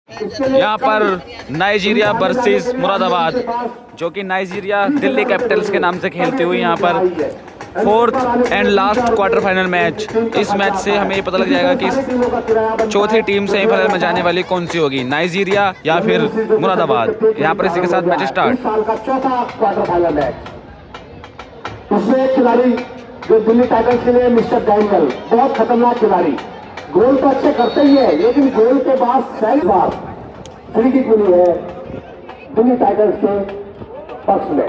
यहाँ पर Nigeria versus Moradabad, जो कि नाइजीरिया दिल्ली कैपिटल्स के नाम से खेलती हुई यहाँ पर fourth and last quarter final match. इस मैच से हमें ये पता लग जाएगा कि चौथी टीम सेमीफाइनल में जाने वाली कौन सी होगी, नाइजीरिया या फिर मुरादाबाद। यहाँ पर इसी के साथ मैच स्टार्ट। साल का चौथा क्वार्टर फाइनल मैच, उसमें एक खिलाड़ी जो दिल्ली टाइटंस के लिए मिस्टर डैनियल, बहुत खतरनाक खिलाड़ी, गोल तो अच्छे करते ही है, लेकिन गोल के बाद पहली बार फ्री किक मिली है दिल्ली टाइटंस के पक्ष में।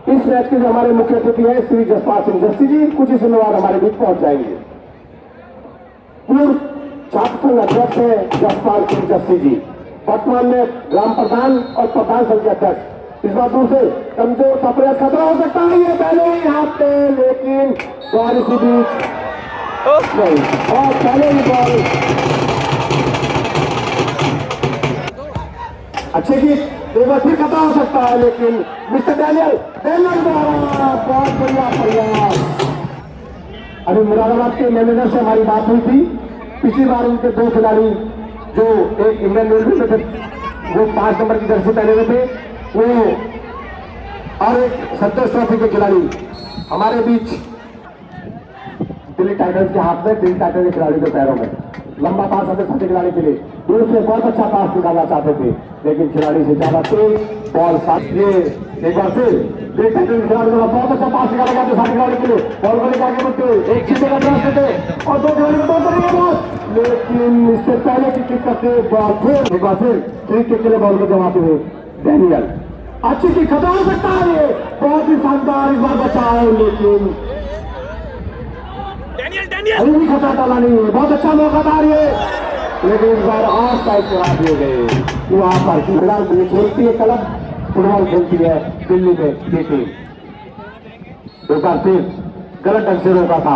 इस मैच के जो हमारे मुख्य अतिथि है श्री जसपाल सिंह जस्सी जी, कुछ ही समय बाद हमारे बीच पहुंच जाएंगे। पूर्व छात्र संघ अध्यक्ष है जसपाल सिंह जस्सी जी, वर्तमान में ग्राम प्रधान और प्रधान संघ के अध्यक्ष। इस बार दूसरे कमजोर का प्रयास खतरा हो सकता है, ये पहले ही हाथ पे, लेकिन बॉल इसी बीच नहीं, और पहले ही बॉल अच्छे की एक बार फिर खतरा हो सकता है, लेकिन मिस्टर डैनियल द्वारा बहुत बढ़िया प्रयास। अभी मुरादाबाद के मैनेजर से हमारी बात हुई थी, पिछली बार उनके दो खिलाड़ी जो एक इंडियन रेलवे में थे, वो 5 नंबर की जर्सी पहने हुए थे, वो और एक संतोष ट्रॉफी के खिलाड़ी हमारे बीच दिल्ली टाइटंस के हाथ में, दिल्ली टाइटंस के खिलाड़ी के पैरों में लंबा पास अपने साथी खिलाड़ी के लिए दूर से बहुत अच्छा पास निकालना चाहते थे, लेकिन खिलाड़ी से ज्यादा तेज बॉल साथ लिए एक बार फिर दिल्ली टाइटंस के खिलाड़ी बहुत अच्छा पास निकाला गया साथी खिलाड़ी के लिए, बॉल को लेकर आगे बढ़ते एक चीज का प्रयास करते और दो खिलाड़ी को बॉल, लेकिन इससे पहले की किक करते बॉल फिर एक बार फिर फ्री किक के लिए बॉल को जमाते हुए डैनियल। अच्छी की खतरा हो सकता है, ये बहुत ही शानदार इस बार बचाओ, लेकिन अभी भी खतरा डाला नहीं है, बहुत अच्छा मौका था ये, लेकिन इस बार ऑफ साइड करा दिए गए। वहां पर फिलहाल खेलती है क्लब, फुटबॉल खेलती है दिल्ली में ये टीम, एक बार फिर गलत ढंग से रोका था।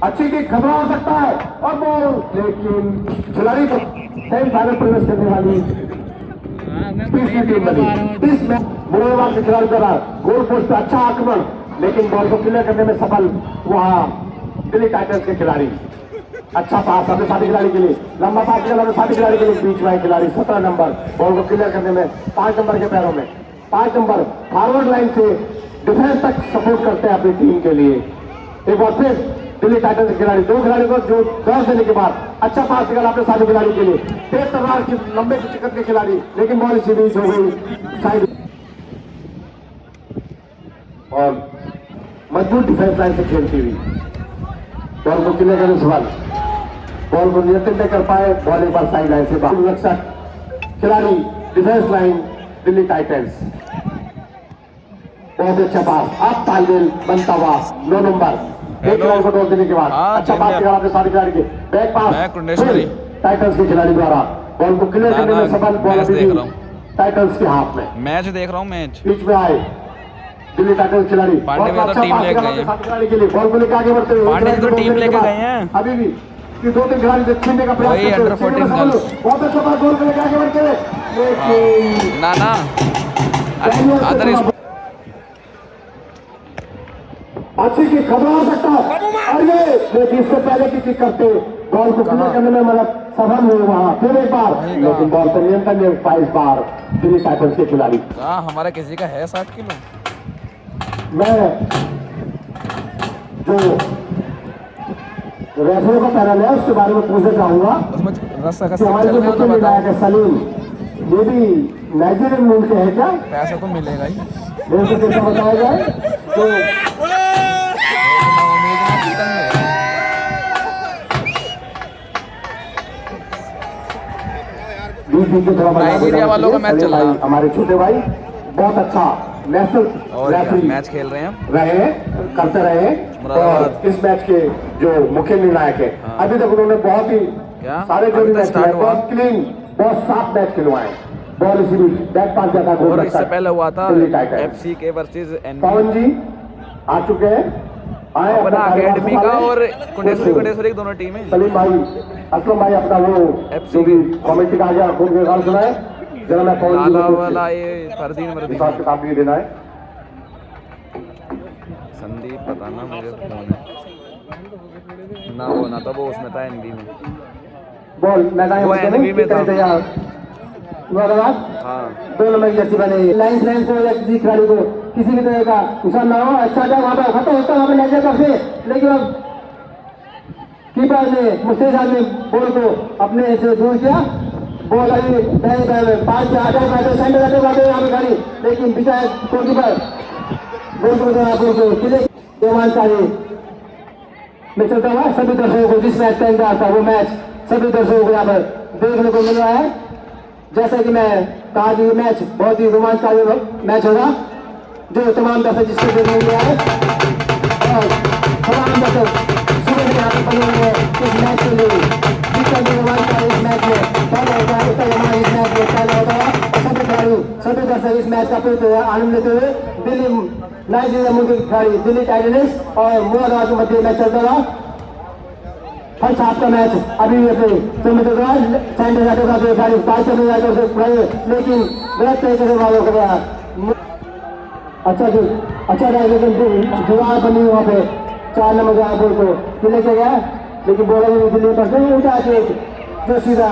अच्छी की खतरा हो सकता है और बॉल, लेकिन खिलाड़ी को सेमीफाइनल प्रवेश करने वाली तीसरी टीम बनी। इसमें मुरादाबाद के खिलाड़ी द्वारा गोल पोस्ट पर अच्छा आक्रमण, लेकिन बॉल को क्लियर करने में सफल वहां दिल्ली टाइटंस के खिलाड़ी। अच्छा पास अपने साथी खिलाड़ी के लिए, लंबा पास किया अपने साथी खिलाड़ी के लिए, बीच में खिलाड़ी 17 नंबर बॉल को क्लियर करने में 5 नंबर के पैरों में, 5 नंबर फॉरवर्ड लाइन से डिफेंस तक सपोर्ट करते हैं अपनी टीम के लिए। एक बार फिर दिल्ली टाइटंस के खिलाड़ी, दो खिलाड़ी को जो दौड़ देने के बाद अच्छा पास निकाला अपने साथी खिलाड़ी के लिए, तेज तलवार की लंबे की टिकट के खिलाड़ी, लेकिन बॉल इसी बीच हो गई साइड और मजबूत डिफेंस लाइन से खेलती हुई बॉल को क्लियर करने सवाल, बॉल को नियंत्रित नहीं कर पाए, बॉल एक बार साइड लाइन से बाहर। रक्षक खिलाड़ी डिफेंस लाइन दिल्ली टाइटंस, बहुत अच्छा पास, अब तालमेल बनता हुआ 9 नंबर एक खिलाड़ी को तोड़ देने के बाद अच्छा पास निकाला अपने सारे खिलाड़ी के, बैक पास टाइटंस के खिलाड़ी द्वारा बॉल को क्लियर करने में सफल, बॉल अभी टाइटंस के हाथ में। मैच देख रहा हूँ, मैच बीच में आए दिल्ली टाइटंस खिलाड़ी, पांडे भी तो टीम लेके गए हैं, खिलाड़ी के लिए बॉल को लेकर आगे बढ़ते हुए पांडे तो टीम लेके गए हैं अभी भी कि 2-3 खिलाड़ी से छीनने का प्रयास करते अंडर 14 गर्ल्स, बहुत अच्छा बात, गोल को लेकर आगे बढ़ते हुए, लेकिन ना अदर अच्छी की खतरा हो सकता है, और ये लेकिन इससे पहले की किक करते बॉल को क्लियर करने में मतलब सफल हुए वहां फिर एक बार, लेकिन बॉल पर नियंत्रण नहीं पाया इस बार दिल्ली टाइटंस के खिलाड़ी। हमारा किसी का है 60 किलो। मैं जो रेफरी का पैनल है उसके बारे में पूछना चाहूंगा, हमारे जो मुख्य निर्णायक है सलीम, ये भी नाइजीरियन मूल के हैं क्या? पैसा तो मिलेगा ही, कैसे बताया जाए तो नाइजीरिया वालों का मैच चल रहा है, हमारे छोटे भाई बहुत अच्छा नेशनल मैच खेल रहे हैं करते रहे, और इस मैच के जो मुख्य निर्णायक है अभी तक उन्होंने बहुत ही सारे जो भी मैच बहुत क्लीन, बहुत साफ मैच खिलवाए, बॉल इसी बीच बैक पास जाता है। और इससे पहले हुआ था एफसी के वर्सेस पवन जी आ चुके हैं, आए अपना अकेडमी का और कुंडेश्वरी दोनों टीमें। सलीम भाई, असलम भाई अपना वो एफसी कमेटी का आगे खून के गाल सुनाए जरा, मैं पवन वाला ये फरदीन हिसाब किताब भी देना है। संदीप पता ना मुझे कौन है ना, वो ना था, वो उसमें था एनबी में। बॉल मैदान वो NV में था। तैयार मुरादाबाद हाँ 2 नंबर की जर्सी बने लाइन लाइन से किसी खिलाड़ी को किसी भी तरह का नुकसान ना हो। अच्छा था वहाँ पर खत्म होता वहाँ पर नेचर कप से, लेकिन अब कीपर ने मुस्तैद ने बॉल को अपने से दूर किया। बॉल अभी पाँच से आगे सेंटर जाते यहाँ पे खड़ी, लेकिन बिचा गोलकीपर बॉल को किले चाहिए में चलता हुआ सभी दर्शकों को जिस मैच का इंतजार था वो मैच सभी दर्शकों को यहाँ पर देखने को मिल रहा है। जैसा कि मैं कहा कि ये मैच बहुत ही रोमांचकारी मैच होगा, जो तमाम दर्शक जिसको देखने के लिए आए और तमाम दर्शक सुबह से यहाँ पर बने हुए हैं इस मैच के लिए। जितना भी रोमांचकारी इस मैच में पहले होता है उतना हमारा इस मैच में पहले होता है। सभी खिलाड़ी सभी दर्शक इस मैच का पूरे आनंद लेते हुए दिल्ली नाइजीरिया मुल्क की खिलाड़ी दिल्ली टाइटंस और मुरादाबाद के मध्य मैच चलता रहा। फर्स्ट हाफ का मैच अभी सेंटर जाते का खिलाड़ी 5 से पड़े, लेकिन गलत तरीके से मालूम कर रहा। अच्छा जी अच्छा था, लेकिन जुगाड़ बनी वहाँ पे 4 नंबर का बॉल को किले के गया, लेकिन बॉल दिल्ली पर उठा के जो सीधा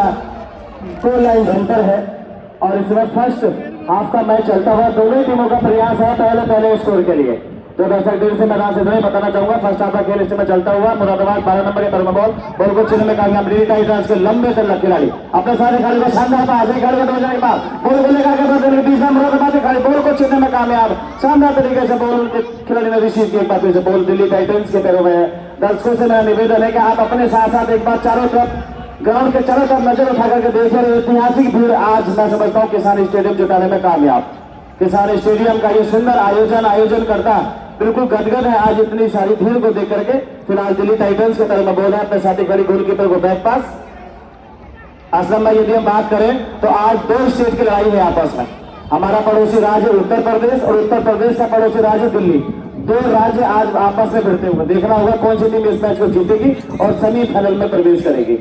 गोल लाइन सेंटर है। और इस वक्त फर्स्ट हाफ का मैच चलता हुआ दोनों टीमों का प्रयास है पहले स्कोर के लिए। जो दर्शक दिल से मैदान से बताना चाहूंगा फर्स्ट हाफ का खेल इस में चलता हुआ मुरादाबाद 12 नंबर के पर बॉल को चिन्ह में कामयाब दिल्ली टाइटंस के लंबे तक खिलाड़ी अपने सारे खिलाड़ी को शानदार पास है खिलाड़ी को के बाद बॉल को लेकर तीसरा मुरादाबाद के खिलाड़ी बॉल को चिन्ह में कामयाब शानदार तरीके से बॉल खिलाड़ी ने रिसीव किया। एक बार फिर से बॉल दिल्ली टाइटंस के पैरों में है। दर्शकों से मेरा निवेदन है कि आप अपने साथ साथ एक बार चारों तरफ ग्राउंड के चारों तरफ नजर उठा करके देखे रहे। ऐतिहासिक भीड़ आज मैं समझता हूँ किसान स्टेडियम जुटाने में कामयाब। किसान स्टेडियम का ये सुंदर आयोजन करता बिल्कुल गदगद है आज इतनी सारी भीड़ को देख करके। फिलहाल दिल्ली टाइटंस के तरफ में बोल है अपने साथी खड़ी गोलकीपर को बैक पास। असलम भाई यदि हम बात करें तो आज 2 स्टेट की लड़ाई है आपस में। हमारा पड़ोसी राज्य उत्तर प्रदेश और उत्तर प्रदेश का पड़ोसी राज्य दिल्ली, 2 राज्य आज आपस में भिड़ते हुए। देखना होगा कौन सी टीम इस मैच को जीतेगी और सेमीफाइनल में प्रवेश करेगी।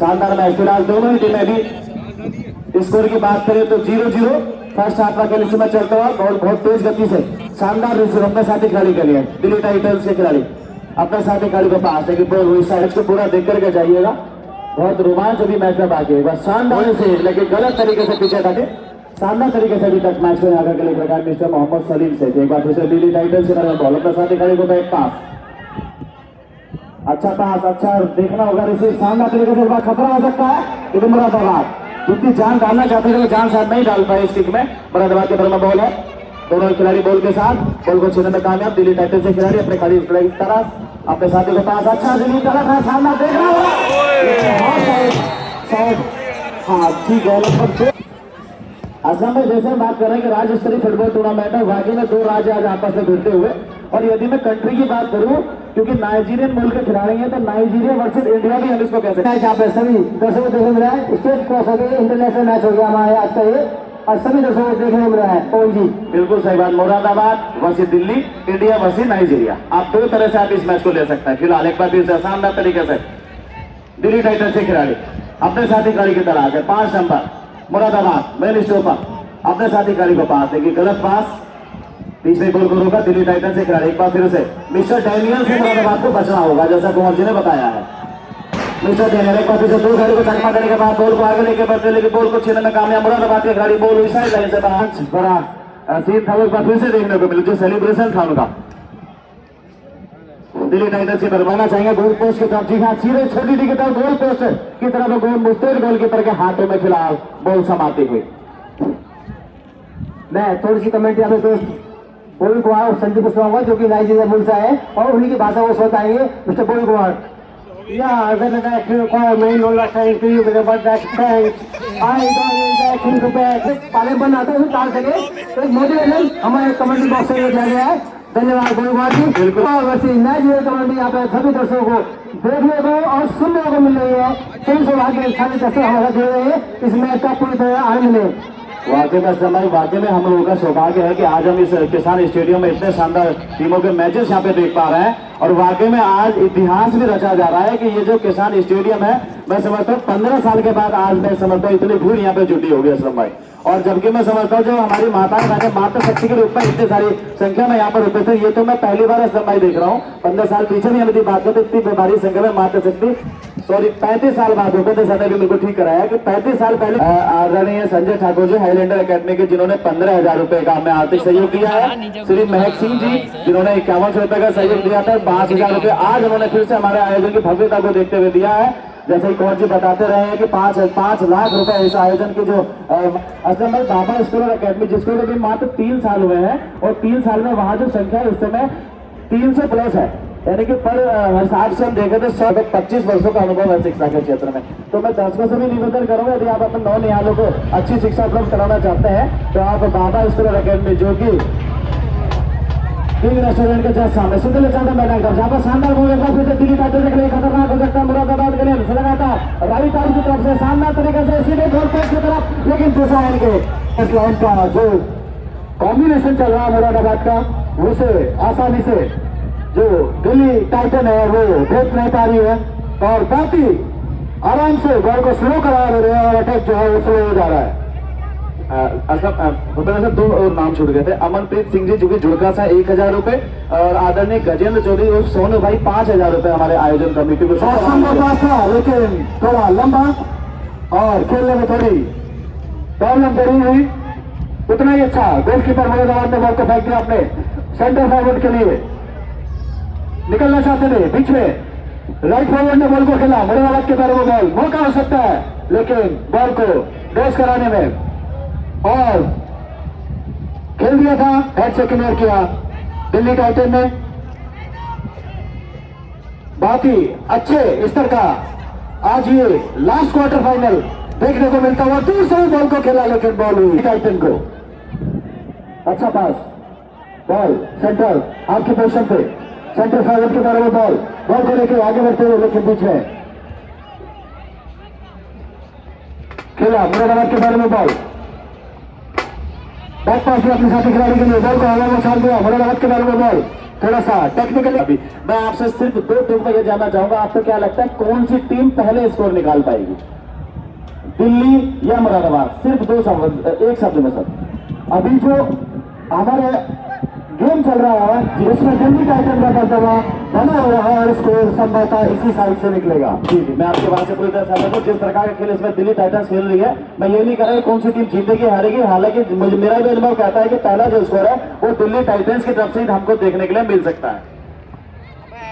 शानदार मैच फिलहाल दोनों ही टीमें भी स्कोर की बात करें तो 0-0 फर्स्ट हाफ का खेल इस मैच चलता हुआ बहुत तेज गति से शानदार रिसीव अपने साथी खिलाड़ी के लिए दिल्ली टाइटंस के खिलाड़ी अपने साथी खिलाड़ी को पास है कि बॉल हुई साइड को पूरा देख करके जाइएगा। बहुत रोमांच अभी मैच में बाकी है। बस शानदार से लेकिन गलत तरीके से पीछे हटे शानदार तरीके से अभी तक मैच को आकर के लिए मिस्टर मोहम्मद सलीम से एक बार फिर से दिल्ली टाइटंस की तरफ बॉल अपने साथी खिलाड़ी को बैक पास। अच्छा पास अच्छा देखना होगा रिसीव शानदार तरीके से खतरा हो सकता है। लेकिन मुरादाबाद जितनी जान डालना चाहते थे जान शायद नहीं डाल पाए इस किक में। मुरादाबाद के तरफ में बॉल है, दोनों खिलाड़ी बॉल के साथ बॉल को छीनने में कामयाब। दिल्ली टाइटंस से खिलाड़ी अपने खिलाड़ी की तरफ अपने साथी के पास अच्छा दिल्ली तरफ है शानदार देखना हाँ ठीक है। लगभग असम में जैसे हम बात कर रहे हैं कि राज्य स्तरीय फुटबॉल टूर्नामेंट है, वाकई में 2 राज्य आज आपस में भिड़ते हुए। और यदि मैं कंट्री की बात करूं क्योंकि नाइजीरियन मुल्क के खिलाड़ी हैं तो नाइजीरिया वर्सेस इंडिया भी हम इसको कह सकते हैं। यहाँ पे सभी दर्शकों देखने मिल रहा है स्टेट क्रॉस हो गया इंटरनेशनल मैच हो गया हमारे आज का ये और सभी दर्शकों को देखने मिल रहा है। पवन जी बिल्कुल सही बात। Moradabad versus Delhi, India versus Nigeria, आप 2 तरह से आप इस मैच को ले सकते हैं। फिलहाल एक बार फिर से शानदार तरीके से दिल्ली टाइटंस के खिलाड़ी अपने साथी खिलाड़ी की तलाश है। 5 नंबर मुरादाबाद मेन स्टॉपर अपने साथी खिलाड़ी को पास देखिए गलत पास बीच में गोल को रोका दिल्ली टाइटंस से खिलाड़ी। एक बार फिर से मिस्टर डैनियल से मुरादाबाद को बचना होगा जैसा कुमार जी ने बताया है। मिस्टर डैनियल एक बार फिर से 2 खिलाड़ी को चकमा देने के बाद बॉल को आगे लेके बढ़ते लेकिन बॉल को छीनने में कामयाब। मुरादाबाद के खिलाड़ी बॉल इस साइड लाइन से बाहर बड़ा सीन था, एक बार फिर से देखने को मिला जो सेलिब्रेशन था उनका। दिल्ली टाइटंस की बरमाना चाहेंगे गोल पोस्ट की तरफ। जी हाँ सीधे छोटी टी की तरफ गोल पोस्ट की तरफ गोल मुस्तैद गोलकीपर के हाथों में फिलहाल बॉल समाती हुई। मैं थोड़ी सी कमेंट यहाँ पे दोस्त बोल कुमार और संजीव कुशवाहा जो कि नाइजीरिया मुल्क से आए और उन्हीं की भाषा को बताएंगे। मिस्टर बोल Kumar Yeah, when the back requirement, no less than to you with about that thanks. I got it back into back. पाले बन आते हैं ताल सके तो एक मोटिवेशन हमारे कमेंट्री बॉक्स में दिया गया है। धन्यवाद गोलकुमार जी। बिल्कुल वैसे नाइजीरिया कमेंट्री यहाँ पे सभी दर्शकों को देखने को और सुनने को मिल रही है। सभी सौभाग्यशाली दर्शक हमारे जुड़ रहे हैं इस मैच का पूरी तरह आनंद लें। वाकई में वाकई में हम लोगों का सौभाग्य है कि आज हम इस किसान स्टेडियम में इतने शानदार टीमों के मैचेस यहाँ पे देख पा रहे हैं और वाकई में आज इतिहास भी रचा जा रहा है कि ये जो किसान स्टेडियम है मैं समझता हूँ 15 साल के बाद आज मैं समझता हूँ इतनी भीड़ यहाँ पे जुटी होगी असलम भाई। और जबकि मैं समझता हूँ जो हमारी माताएं बहने मातृ शक्ति के रूप में इतनी सारी संख्या में यहाँ पर उपस्थित, ये तो मैं पहली बार असलम भाई देख रहा हूँ। 15 साल पीछे भी यदि बात करते इतनी बड़ी संख्या में मातृ शक्ति, सॉरी 35 साल बाद उपस्थित सर ने भी बिल्कुल ठीक कराया कि 35 साल पहले आदरणीय संजय ठाकुर जी हाईलैंडर एकेडमी के जिन्होंने 15,000 रुपए का हमें आर्थिक सहयोग दिया है। श्री महक सिंह जी जिन्होंने 5100 रुपए का सहयोग दिया था, 5,000 रुपए आज उन्होंने फिर से हमारे आयोजन की भव्यता को देखते हुए दिया है। जैसे ही कौन जी बताते रहे हैं कि 5 लाख रुपए इस आयोजन की जो असलम भाई बाबा स्कूल और अकेडमी जिसको अभी मात्र 3 साल हुए हैं और 3 साल में वहां जो संख्या इस समय 300 प्लस है, यानी कि पर हिसाब से हम देखें तो 125 वर्षों का अनुभव है शिक्षा के क्षेत्र में। तो मैं दर्शकों से भी निवेदन करूंगा यदि आप अपने नौनिहालों को अच्छी शिक्षा उपलब्ध कराना चाहते हैं तो आप बाबा स्कूल और अकेडमी जो कि किंग रेस्टोरेंट के जस्ट सामने सुंदर चाहते मैदान का जहाँ पर शानदार बॉल एक बार फिर से दिल्ली टाइटंस के लिए खतरनाक हो सकता है। मुरादाबाद के लिए लगातार राइट आर्म की तरफ से शानदार तरीके से सीधे गोल पोस्ट की तरफ, लेकिन दूसरा एंड के इस लाइन का जो कॉम्बिनेशन चल रहा है मुरादाबाद का उसे आसानी से जो दिल्ली टाइटन है वो देख नहीं पा रही है और बहुत ही आराम से बॉल को स्लो करा रहे हैं और अटैक जो है वो स्लो हो जा रहा है। भूपेंद्र सर 2 और नाम छूट गए थे, अमनप्रीत सिंह जी जो कि जुड़का सा 1,000 रुपए और आदरणीय गजेंद्र चौधरी और सोनू भाई 5,000 रुपए हमारे आयोजन कमेटी को था, लेकिन थोड़ा लंबा और खेलने में थोड़ी प्रॉब्लम जरूर हुई। उतना ही अच्छा गोलकीपर मुरादाबाद ने बॉल को फेंक दिया अपने सेंटर फॉरवर्ड के लिए, निकलना चाहते थे बीच में, राइट फॉरवर्ड ने बॉल को खेला, मुरादाबाद के पैरों में बॉल मौका हो सकता है लेकिन बॉल को डोज कराने में और खेल दिया था, हेड से क्लियर किया दिल्ली टाइटन ने। बहुत ही अच्छे स्तर का आज ये लास्ट क्वार्टर फाइनल देखने को मिलता हुआ, दूर से बॉल को खेला लेकिन बॉल हुई टाइटन को। अच्छा पास, बॉल सेंटर आपकी पोजीशन पे, सेंटर फॉरवर्ड के बारे में बॉल को लेकर आगे बढ़ते हुए लेकिन बीच में खेला मुरादाबाद के बारे में बॉल, बैक पास में अपने साथी खिलाड़ी के लिए बॉल को हवा में छाल दिया मुरादाबाद के बारे में बॉल। थोड़ा सा टेक्निकली अभी मैं आपसे सिर्फ 2 टीम में ये जानना चाहूंगा, आपको क्या लगता है कौन सी टीम पहले स्कोर निकाल पाएगी, दिल्ली या मुरादाबाद? सिर्फ 2 शब्द, एक शब्द में सर। अभी जो हमारे गेम चल रहा है जिसमें दिल्ली टाइटन का दबदबा बना हुआ है और स्कोर संभवतः इसी साइड से निकलेगा। जी जी मैं आपके बात से पूरी तरह सहमत हूं। जिस प्रकार का खेल इसमें दिल्ली टाइटंस खेल रही है, मैं ये नहीं कह रहा कौन सी टीम जीतेगी हारेगी, हालांकि मुझे मेरा भी अनुभव कहता है कि पहला जो स्कोर है वो दिल्ली टाइटंस की तरफ से हमको देखने के लिए मिल सकता है।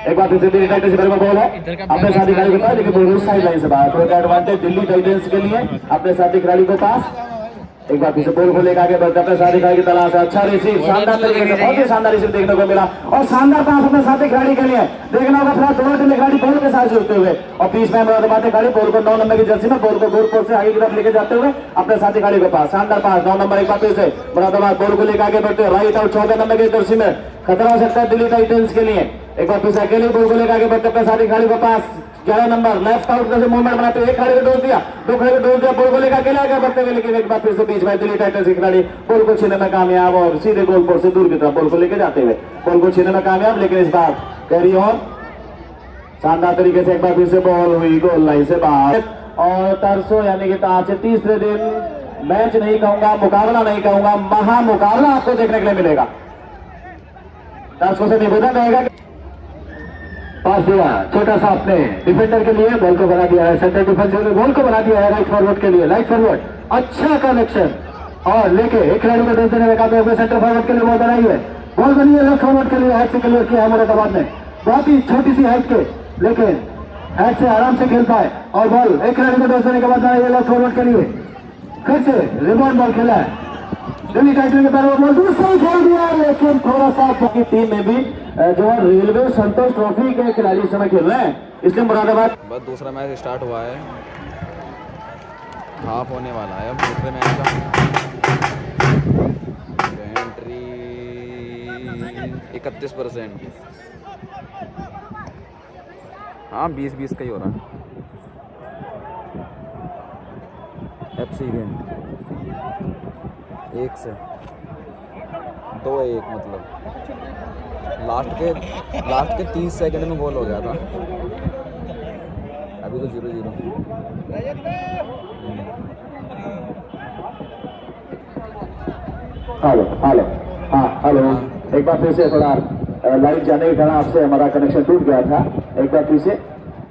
एक बार फिर से दिल्ली टाइटंस के बॉल है अपने साथी खिलाड़ी के पास, लेकिन बोल साइड लाइन से बाहर, तो एडवांटेज दिल्ली टाइटंस के लिए अपने साथी खिलाड़ी के पास। एक बार फिर से बॉल को लेकर आगे बढ़ते अपने साथी खिलाड़ी की तलाश है, अच्छा रिसीव शानदार तरीके से, बहुत ही शानदार रिसीव देखने को मिला और शानदार पास अपने साथी खिलाड़ी के लिए देखना होगा। फिलहाल दोनों टीम खिलाड़ी बॉल के साथ जुड़ते हुए और बीच में मुरादाबाद खिलाड़ी बॉल को 9 नंबर की जर्सी में बॉल को गोल पोस्ट से आगे की तरफ लेके जाते हुए अपने साथी खिलाड़ी के पास शानदार पास 9 नंबर। एक बार फिर से मुरादाबाद बॉल को लेकर आगे बढ़ते राइट आउट 14 नंबर की जर्सी में खतरा हो सकता है दिल्ली टाइटंस के लिए। एक बार फिर से अकेले बॉल को लेकर आगे बढ़ते अपने साथी खिलाड़ी के पास 11 नंबर लेफ्ट आउट से मूवमेंट बनाते एक खिलाड़ी को डोज दिया, 2 खिलाड़ी को डोज दिया, बॉल को लेकर अकेले आगे बढ़ते हुए, लेकिन एक बार फिर से बीच में दिल्ली टाइटंस के खिलाड़ी बॉल को छीनने में कामयाब और सीधे गोल पोस्ट से दूर की तरफ बॉल को लेकर जाते हुए बॉल को छीनने में कामयाब, लेकिन इस बार कैरी ऑन शानदार तरीके से एक बार फिर से बॉल हुई गोल लाइन से बाहर। और तरसों यानी कि आज से तीसरे दिन मैच नहीं कहूंगा, मुकाबला नहीं कहूंगा, महामुकाबला आपको देखने के लिए मिलेगा। दर्शकों से निवेदन रहेगा पास दिया छोटा सा अपने डिफेंडर के लिए, बॉल को बना दिया है सेंटर डिफेंसर ने, बॉल को बना दिया है राइट फॉरवर्ड के लिए, राइट फॉरवर्ड अच्छा कनेक्शन और लेके एक खिलाड़ी को दे देने में कामयाब, सेंटर फॉरवर्ड के लिए बॉल बनाई है, बॉल बनी है लेफ्ट फॉरवर्ड के लिए, हेड से क्लियर किया है मुरादाबाद ने, बहुत ही छोटी सी हेड के लेकिन हेड से आराम से खेल पाए और बॉल एक खिलाड़ी को दे देने के बाद बनाई है लेफ्ट फॉरवर्ड के लिए, फिर से रिबाउंड बॉल खेला है दिल्ली टाइटन के पैरों में, दूसरा खेल दिया लेकिन थोड़ा सा की टीम में भी जो है रेलवे संतोष ट्रॉफी के खिलाड़ी इस समय खेल रहे हैं, इसलिए मुरादाबाद बस दूसरा मैच स्टार्ट हुआ है, हाफ होने वाला है अब दूसरे मैच का। एंट्री 31%, हाँ 20-20 का ही हो रहा है। FC इवेंट 1 से 2-1 मतलब लास्ट के 30 सेकंड में गोल हो गया था। अभी अभी तो 0-0। हेलो हेलो, हाँ हेलो, एक बार फिर से थोड़ा लाइट जाने के कारण आपसे हमारा कनेक्शन टूट गया था। एक बार फिर से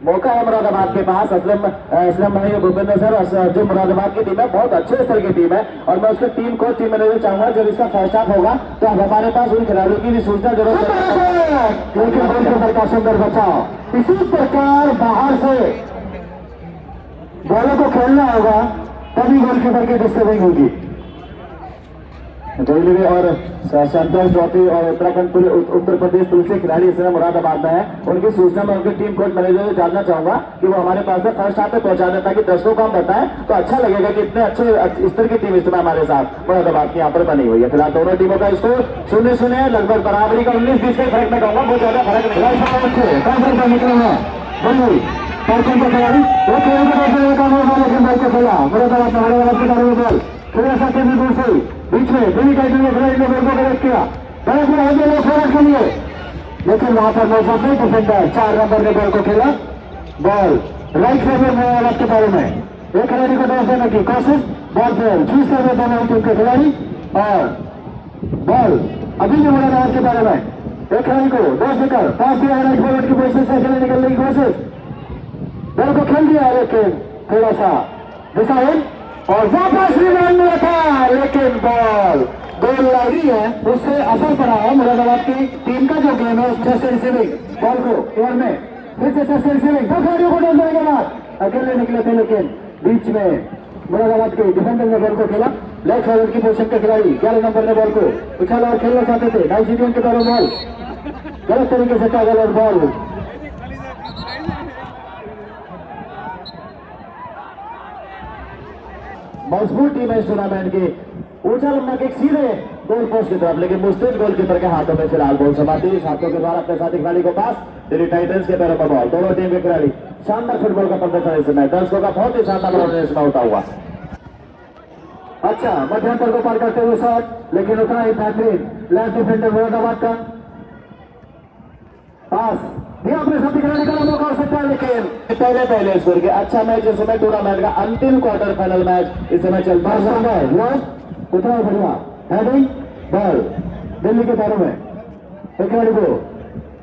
मौका है मुरादाबाद के पास। असलम भाई और भूपेंद्र सर, जो मुरादाबाद की टीम है बहुत अच्छे स्तर की टीम है और मैं उसके टीम को टीम मैनेजर चाहूंगा जब इसका फर्स्ट हाफ होगा तो अब हमारे पास उन खिलाड़ियों की भी सूचना जरूरत है। सुंदर बचाओ, इसी प्रकार बाहर से बॉलों को खेलना होगा तभी गोलकीपर की डिस्टर्बिंग होगी। रेलवे और संतोष ट्रॉफी और उत्तराखंड उत्तर प्रदेश पुलिस के खिलाड़ी इस समय मुरादाबाद में है। उनकी सूचना मैं उनके टीम कोच मैनेजर से जानना चाहूंगा कि वो हमारे पास फर्स्ट हाफ में पहुंचा दें ताकि दर्शकों को हम बताएं तो अच्छा लगेगा कि इतने अच्छे स्तर की टीम इस समय हमारे साथ मुरादाबाद की यहाँ पर बनी हुई है। फिलहाल दोनों टीमों का स्कोर 0-0 है, लगभग बराबरी का 19-20 के फर्क में कहूंगा, बहुत ज्यादा फर्क नहीं है। बीच में दिल्ली टाइटन ने खिलाड़ी ने बॉल को कलेक्ट किया, गलत में आगे लोग फॉरवर्ड के लिए, लेकिन वहां पर मौजूद नहीं डिफेंडर 4 नंबर ने बॉल को खेला। बॉल राइट फेवर में लेफ्ट के बारे में एक खिलाड़ी को डॉस देने की कोशिश, बॉल फेयर चूज कर रहे दोनों टीम के खिलाड़ी और बॉल अभी भी मुरादाबाद के बारे में एक खिलाड़ी को डॉस देकर पास दिया राइट फॉरवर्ड की पोजिशन से खेलने निकलने की कोशिश, बॉल को खेल दिया लेकिन थोड़ा सा डिसाइड और वापस रिबाउंड मिला था, लेकिन बॉल गोल लगी है, उससे असर पड़ा है मुरादाबाद की टीम का जो गेम है उसमें से रिसीविंग बॉल को एयर में फिर से रिसीविंग दो खिलाड़ियों को डॉस देने के बाद अकेले निकले थे, लेकिन बीच में मुरादाबाद के डिफेंडर ने बॉल को खेला। लेफ्ट फॉरवर्ड की पोजीशन के खिलाड़ी 11 नंबर ने बॉल को उछाला और खेलना चाहते थे, नाइजीरियन के द्वारा बॉल गलत तरीके से टैगल और बॉल मजबूत टीम है इस टूर्नामेंट की। ऊंचा लंबा किक सीधे गोल पोस्ट की तरफ, लेकिन मुस्तैद गोलकीपर के हाथों में फिलहाल बॉल समाती है। हाथों के द्वारा अपने साथी खिलाड़ी को पास, दिल्ली टाइटंस के पैरों पर बॉल। दोनों टीम के खिलाड़ी शानदार फुटबॉल का प्रदर्शन इस समय, दर्शकों का बहुत ही शानदार प्रदर्शन होता हुआ। अच्छा मध्यंतर को पार करते हुए शॉट, लेकिन उतना ही बेहतरीन लेफ्ट डिफेंडर मुरादाबाद का पास दिया अपने साथी खिलाड़ी का मौका हो सकता है, लेकिन पहले स्कोर के अच्छा मैच इस समय टूर्नामेंट का अंतिम क्वार्टर फाइनल मैच इस समय चल रहा है। उतना बढ़िया हेडिंग बॉल दिल्ली के पैरों में एक खिलाड़ी को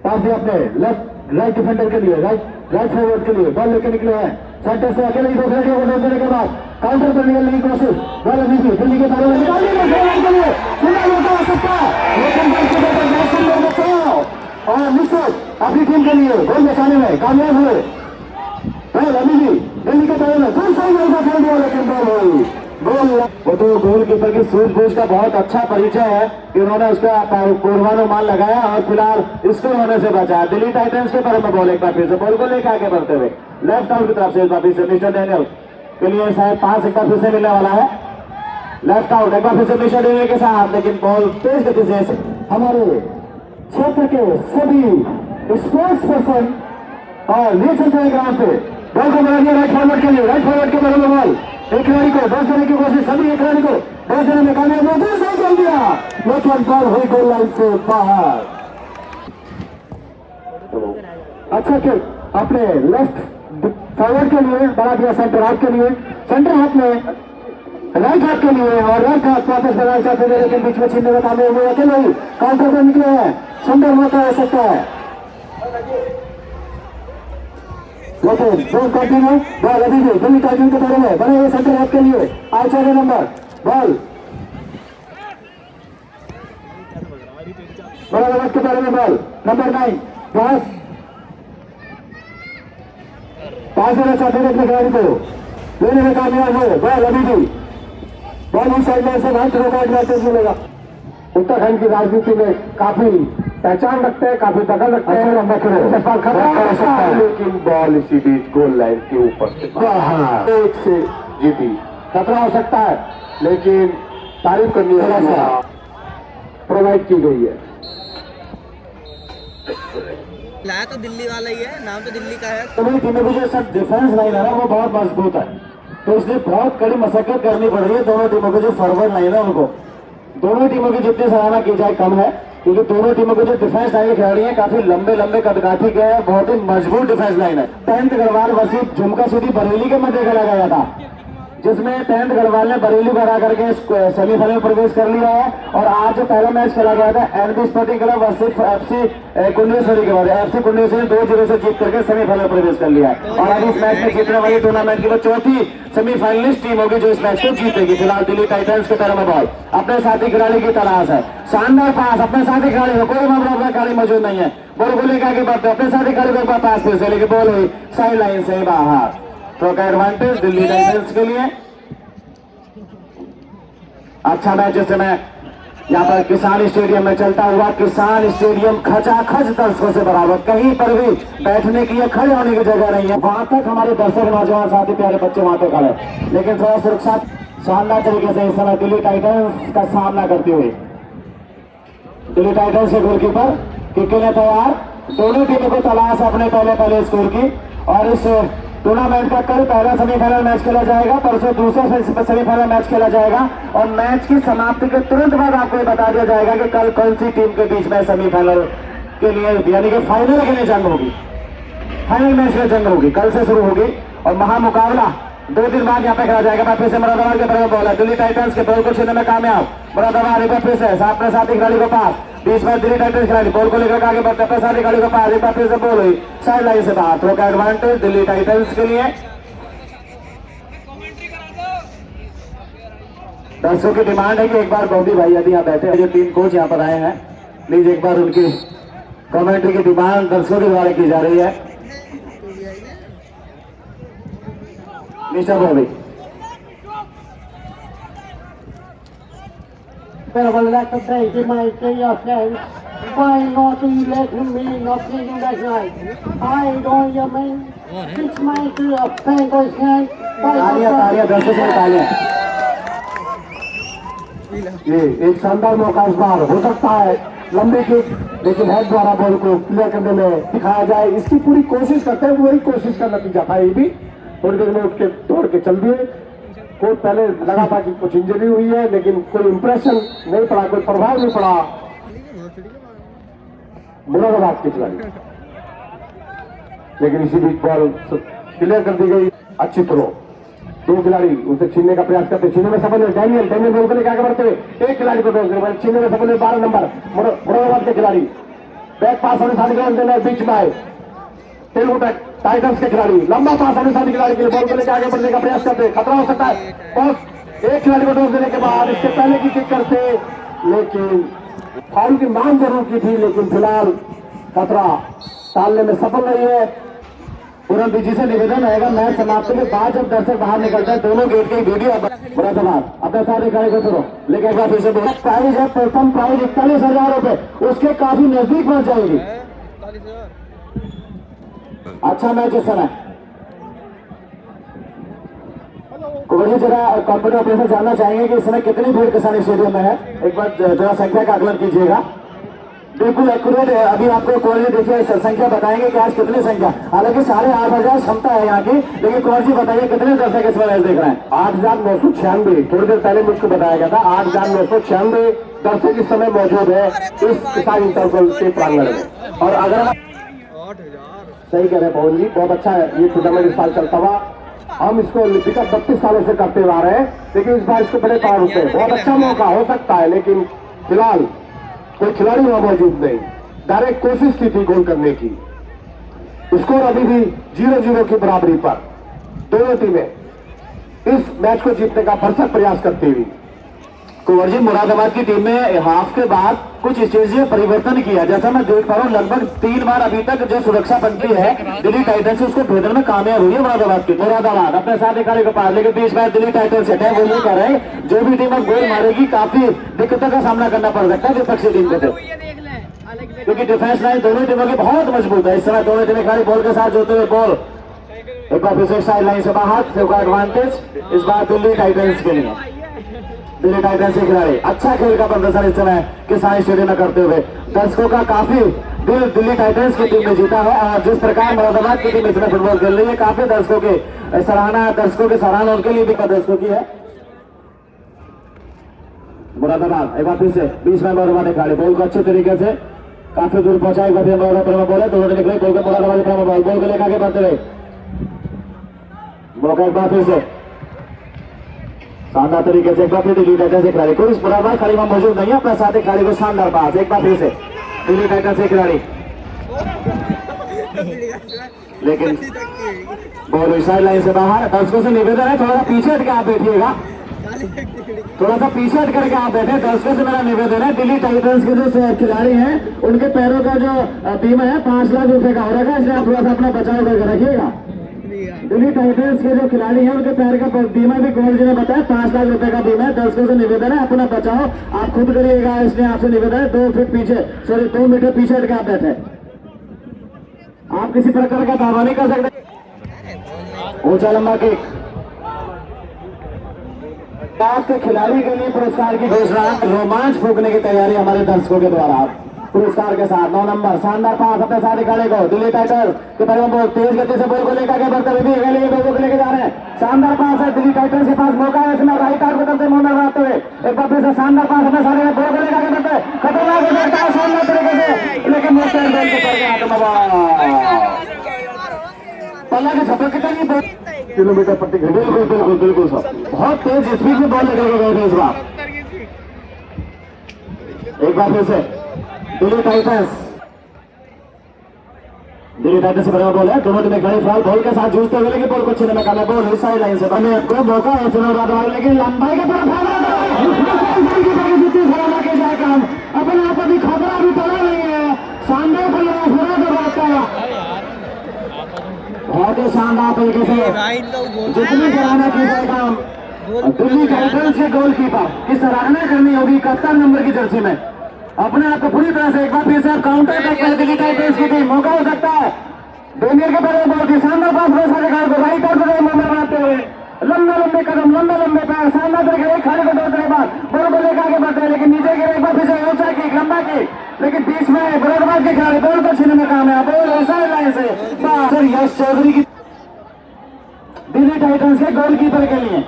पास दिया अपने लेफ्ट राइट डिफेंडर के लिए, राइट फॉरवर्ड के लिए बॉल लेके निकले हैं सेंटर से अकेले ही दो खिलाड़ियों को देने के बाद काउंटर पर निकलने की कोशिश, बॉल अभी भी दिल्ली के पैरों में निकालने के लिए सुंदर मौका हो सकता है, लेकिन और निश्चित अपनी टीम के लिए गोल बचाने में कामयाब हुए। बॉल अभी भी दिल्ली के पैरों में दूसरा गोल का खेल दिया, लेकिन बॉल हुई गोल। वो तो गोलकीपर की सूझबूझ का बहुत अच्छा परिचय है कि उन्होंने उसका पूर्वानुमान लगाया और फिलहाल स्कोर होने से बचा। दिल्ली टाइटंस के पैरों में बॉल एक बार फिर से बॉल को लेकर आगे बढ़ते हुए लेफ्ट आउट की तरफ से एक बार फिर से मिस्टर डैनियल के लिए शायद पास एक बार फिर से मिलने वाला है। लेफ्ट आउट एक बार फिर से मिस्टर डैनियल के साथ, लेकिन बॉल तेज गति से हमारे क्षेत्र के सभी स्पोर्ट्स पर्सन और ले चलते हैं ग्राउंड पे बॉल को बना दिया राइट फॉरवर्ड के लिए, राइट फॉरवर्ड के बगल में बॉल एक खिलाड़ी को डॉस देने की कोशिश, सभी एक खिलाड़ी को डॉस देने में कामयाब हुआ, दूसरा कर दिया, लेकिन बॉल हुई गोल लाइन से बाहर। अच्छा किक अपने लेफ्ट फॉरवर्ड के लिए बना दिया, सेंटर हाफ के लिए, सेंटर हाफ में राइट हाथ के लिए और राइट हाथ वापस बनाना चाहते थे, लेकिन बीच में छीनने में कामयाब हुए, अकेले ही काउंटर पर निकले हैं, सुंदर मौका हो सकता है, लेकिन बॉल कंटिन्यू, बॉल अभी भी दिल्ली टाइटन के बारे में बने हुए सेंटर हाथ के लिए आज 4 नंबर बॉल मुरादाबाद के बारे में बॉल नंबर 9 पास देना चाहते थे अपने खिलाड़ी को, लेने में कामयाब हुए, बॉल अभी भी बॉल इस साइड में से बहुत एडवांटेज मिलेगा। उत्तराखंड की राजनीति में काफी पहचान रखते हैं, काफी दखल रखते हैं, लेकिन बॉल इसी बीच गोल लाइन के ऊपर एक से जीती, खतरा हो सकता है, लेकिन तारीफ करनी है प्रोवाइड की गई है। लाया तो दिल्ली वाला ही है, नाम तो दिल्ली का है। तो टीमों की जो सब डिफेंस लाइन है ना वो बहुत मजबूत है, तो इसलिए बहुत कड़ी मशक्कत करनी पड़ रही है दोनों टीमों के जो फॉरवर्ड लाइन है उनको। दोनों टीमों की जितनी सराहना की जाए कम है, क्योंकि दोनों टीमों के जो डिफेंस लाइन के खिलाड़ी हैं काफी लंबे लंबे कदकाठी के हैं, बहुत ही मजबूत डिफेंस लाइन है। 10th गढ़वाल वर्सेस झुमका सीधी बरेली के मध्य खेला गया था, जिसमें 10th गढ़वाल ने बरेली को हरा करके सेमीफाइनल में प्रवेश कर लिया है। और आज जो पहला मैच खेला गया था NB Sporting Club versus FC Kundeshwari के बाद एफसी कुंडेश्वरी ने 2-0 से जीत करके सेमीफाइनल में प्रवेश कर लिया है। और आज इस मैच में जीतने वाली टूर्नामेंट की वो चौथी सेमीफाइनलिस्ट टीम होगी जो इस मैच को जीतेगी। फिलहाल दिल्ली टाइटंस की तरफ में बॉल अपने साथी खिलाड़ी की तलाश है, शानदार पास अपने साथी खिलाड़ी को, कोई मामला खिलाड़ी मौजूद नहीं है, बॉल को लेकर आगे बढ़ते अपने साथी खिलाड़ी को एक बार पास फिर से, लेकिन बॉल हुई साइड लाइन से बाहर। थ्रो का एडवांटेज दिल्ली टाइटंस के लिए। अच्छा मैच इस समय यहाँ पर किसान स्टेडियम में चलता हुआ, किसान स्टेडियम खचाखच दर्शकों से बराबर, कहीं पर भी बैठने की या खड़े होने की जगह नहीं है। वहां तक हमारे दर्शक नौजवान साथी प्यारे बच्चे वहां तक खड़े, लेकिन थोड़ा सुरक्षा शानदार तरीके से इस समय दिल्ली टाइटंस का सामना करते हुए दिल्ली टाइटंस के गोलकीपर किक के लिए तैयार। दोनों टीमों को तलाश है अपने पहले स्कोर की। और इस टूर्नामेंट का कल पहला सेमीफाइनल मैच खेला जाएगा, परसों दूसरा सेमीफाइनल मैच खेला जाएगा और मैच की समाप्ति के तुरंत बाद आपको ये बता दिया जाएगा कि कल कौन सी टीम के बीच में सेमीफाइनल के लिए यानी कि फाइनल के लिए जंग होगी, फाइनल मैच में जंग होगी, कल से शुरू होगी। और महामुकाबला 2 दिन बाद यहाँ पे खेला जाएगा। फिर से मुरादाबाद के तरफ बॉल है, दिल्ली टाइटंस के बॉल को छीनने में कामयाब मुरादाबाद। एक बार फिर से साथ में साथी खिलाड़ी को पास, बीच में दिल्ली टाइटंस खिलाड़ी बॉल को लेकर आगे बढ़ते अपने साथी खिलाड़ी को पास, एक बार फिर से बॉल हुई साइड लाइन से बाहर। थ्रो का एडवांटेज दिल्ली टाइटंस के लिए। दर्शकों की डिमांड है कि एक बार गौरी भाई यदि यहाँ बैठे हैं, जो 3 कोच यहाँ पर आए हैं, प्लीज एक बार उनकी कमेंट्री की डिमांड दर्शकों के द्वारा की जा रही है। Mister Bobby But I would like to thank you, my dear friends, why not you let me not playing that night? I don't you mean? It's my dear friend, तालियां दर्शकों से तालियां। ये एक शानदार मौका इस बार हो सकता है, लंबे किक, लेकिन हेड द्वारा बॉल को क्लियर करने में दिखाया जाए, इसकी पूरी कोशिश करते हैं। वही कोशिश का नतीजा था ये भी। थोड़ी देर में उठ के दौड़ के चल दिए। कोच पहले लगा था कि कुछ इंजरी हुई है, लेकिन कोई इंप्रेशन नहीं पड़ा, कोई प्रभाव नहीं पड़ा मुरादाबाद के खिलाड़ी, लेकिन इसी बीच बॉल क्लियर कर दी गई। अच्छी थ्रो, 2 खिलाड़ी उसे छीनने का प्रयास करते, छीनने में सफल हुए। डैनियल बॉल को लेकर आगे बढ़ते हुए एक खिलाड़ी को छीनने में सफल हुए। 12 नंबर मुरादाबाद के खिलाड़ी बैक पास होने साथ बीच में आए तेलुगु टाइटंस के खिलाड़ी, लंबा पास होने साथ खिलाड़ी के लिए बॉल को लेकर आगे बढ़ने का प्रयास करते, खतरा हो सकता है। बॉस एक खिलाड़ी को डोज देने के बाद इससे पहले की किक करते, लेकिन फाउल की मांग जरूर की थी, लेकिन फिलहाल खतरा टालने में सफल नहीं है। तुरंत जी से निवेदन रहेगा मैच समाप्ति के बाद जब दर्शक बाहर निकलते हैं, दोनों गेट के वीडियो मुरादाबाद अपने साथ खिलाड़ी को करो, लेकिन एक बार फिर से प्राइज है, प्रथम प्राइज 41,000 रुपए, उसके काफी नजदीक पहुंच जाएगी। अच्छा मैच इस समय कुबड़ी जरा कंप्यूटर ऑपरेटर जानना चाहेंगे कि इस समय कितनी भीड़ किसान स्टेडियम में है, एक बार जरा संख्या का आकलन कीजिएगा। बिल्कुल एक्यूरेट है, अभी आपको कौन देखिए संख्या बताएंगे कि आज कितनी संख्या, हालांकि 8,500 क्षमता है यहाँ की, लेकिन कौन जी बताइए कितने दर्शक इस मैच देख रहे हैं। 8,996, थोड़ी देर पहले मुझको बताया गया था 8,996 दर्शक इस समय मौजूद है इस किसान इंटरवल के प्रांगण में। और अगर सही कह रहे हैं पवन जी, बहुत अच्छा है ये टूर्नामेंट इस साल चलता हुआ, हम इसको विगत 32 सालों से करते हुए आ रहे हैं, लेकिन इस बार इसको बड़े पावर से बहुत अच्छा मौका हो सकता है, लेकिन फिलहाल कोई खिलाड़ी वहां मौजूद नहीं। डायरेक्ट कोशिश की थी गोल करने की, स्कोर अभी भी 0-0 की बराबरी पर। दोनों टीमें इस मैच को जीतने का भरसक प्रयास करती हुई। कुंवर जी, मुरादाबाद की टीम में हाफ के बाद कुछ स्टेज में परिवर्तन किया, जैसा मैं देख पा रहा हूँ लगभग 3 बार अभी तक जो सुरक्षा पंक्ति है दिल्ली टाइटंस उसको भेजने में कामयाब हुई है मुरादाबाद की। मुरादाबाद अपने साथ खिलाड़ी के पास, लेकिन बीच में दिल्ली टाइटंस है वो नहीं कर रहे, जो भी टीम अब गोल मारेगी काफी दिक्कतों का सामना करना पड़ सकता है विपक्षी टीम को, क्योंकि डिफेंस लाइन दोनों टीमों की बहुत मजबूत है। इस समय दोनों टीमें खिलाड़ी बॉल के साथ जोते हुए बॉल एक बार फिर से साइड लाइन से बाहर, एडवांटेज इस बार दिल्ली टाइटंस के लिए। दिल्ली टाइटंस के खिलाड़ी अच्छा खेल का प्रदर्शन इस समय किसान स्टेडियम में करते हुए दर्शकों का काफी दिल दिल्ली टाइटंस की टीम ने जीता है। और जिस प्रकार मुरादाबाद की टीम इसमें फुटबॉल खेल रही है, काफी दर्शकों की सराहना उनके लिए भी दर्शकों की है। मुरादाबाद एक बार फिर से 20 में मुरादाबाद खिलाड़ी बॉल को अच्छे तरीके से काफी दूर पहुंचा। एक बार फिर मुरादाबाद बॉल है, दोनों निकले बॉल को मुरादाबाद बॉल को लेकर आगे बढ़ते रहे। मौका एक बार फिर से शानदार तरीके से एक बार फिर दिल्ली टाइटंस से खिलाड़ी, कोई मुरादाबाद खिलाड़ी वहां मौजूद नहीं है, अपने साथ खिलाड़ी को शानदार पास। एक बार फिर से दिल्ली टाइटंस से खिलाड़ी, लेकिन बॉल साइड लाइन से बाहर। दर्शकों से निवेदन है थोड़ा सा पीछे हट के आप बैठिएगा, थोड़ा सा पीछे हट करके आप बैठे। दर्शकों से मेरा निवेदन है, दिल्ली टाइटंस के जो खिलाड़ी हैं उनके पैरों का जो बीमा है 5 लाख रुपए का हो रखा है, इसलिए आप थोड़ा सा अपना बचाव करके रखिएगा। दिल्ली टाइटंस के जो खिलाड़ी हैं उनके पैर का बीमा भी गोल्ड जी ने बताया 5 लाख रुपए का बीमा है। दर्शकों से निवेदन है अपना बचाओ आप खुद करिएगा, इसलिए आपसे निवेदन है 2 फीट पीछे, सॉरी 2 मीटर पीछे हट के आप बैठे। आप किसी प्रकार का दावा नहीं कर सकते। ऊंचा लंबा किक, के खिलाड़ी के लिए पुरस्कार की घोषणा, रोमांच फूकने की तैयारी हमारे दर्शकों के द्वारा पुरस्कार के साथ 9 नंबर शानदार पास अपने साथ खिलाड़ी को दिल्ली टाइटंस के पैरों में तेज गति से बॉल को लेकर के बढ़ते हुए बॉल को लेकर जा रहे हैं। शानदार पास है दिल्ली टाइटंस के पास, मौका है इसमें राइट आर्म की तरफ से मोहम्मद बनाते हुए एक बार फिर से शानदार पास अपने सारे बॉल को लेकर के बढ़ते हैं, खतरनाक लगता है शानदार तरीके से, लेकिन मोस्टर बॉल के पर पल्ला के छप्पर कितनी किलोमीटर प्रति घंटे, बिल्कुल बिल्कुल बिल्कुल सर, बहुत तेज स्पीड में बॉल लेकर गए थे इस बार। एक बार फिर से दिल्ली टाइटंस से बड़ा बॉल है, दोनों टीमें खड़े फिलहाल बॉल के साथ जूझते हुए, लेकिन बॉल को छीनने में कामयाब, बॉल इस साइड लाइन से बने आपको मौका है फिर, लेकिन लंबाई के तरफ जाए काम अपने आप अभी खतरा भी पड़ा नहीं है। शानदार बहुत ही शानदार तरीके से जितनी सराहना की जाए काम, दिल्ली टाइटंस के गोलकीपर की सराहना करनी होगी 71 नंबर की जर्सी में, अपने आप को पूरी तरह से एक बार फिर से काउंटर करते हैं दिल्ली टाइटंस की टीम। मौका हो सकता है डेनियल के पैर में बॉल की शानदार पास राइट आर्म को मूवमेंट बनाते हुए लंबे लंबे कदम लंबे लंबे पैर शानदार तरीके से खड़े को दौड़ने के बाद बॉल को लेकर आगे बढ़ते हैं, लेकिन नीचे गिरे एक बार फिर से ऊंचा किक लंबा किक, लेकिन बीच में मुरादाबाद के खिलाड़ी बॉल को छीनने में कामयाब, बॉल साइड लाइन से सर यश चौधरी की दिल्ली टाइटंस के गोलकीपर के लिए।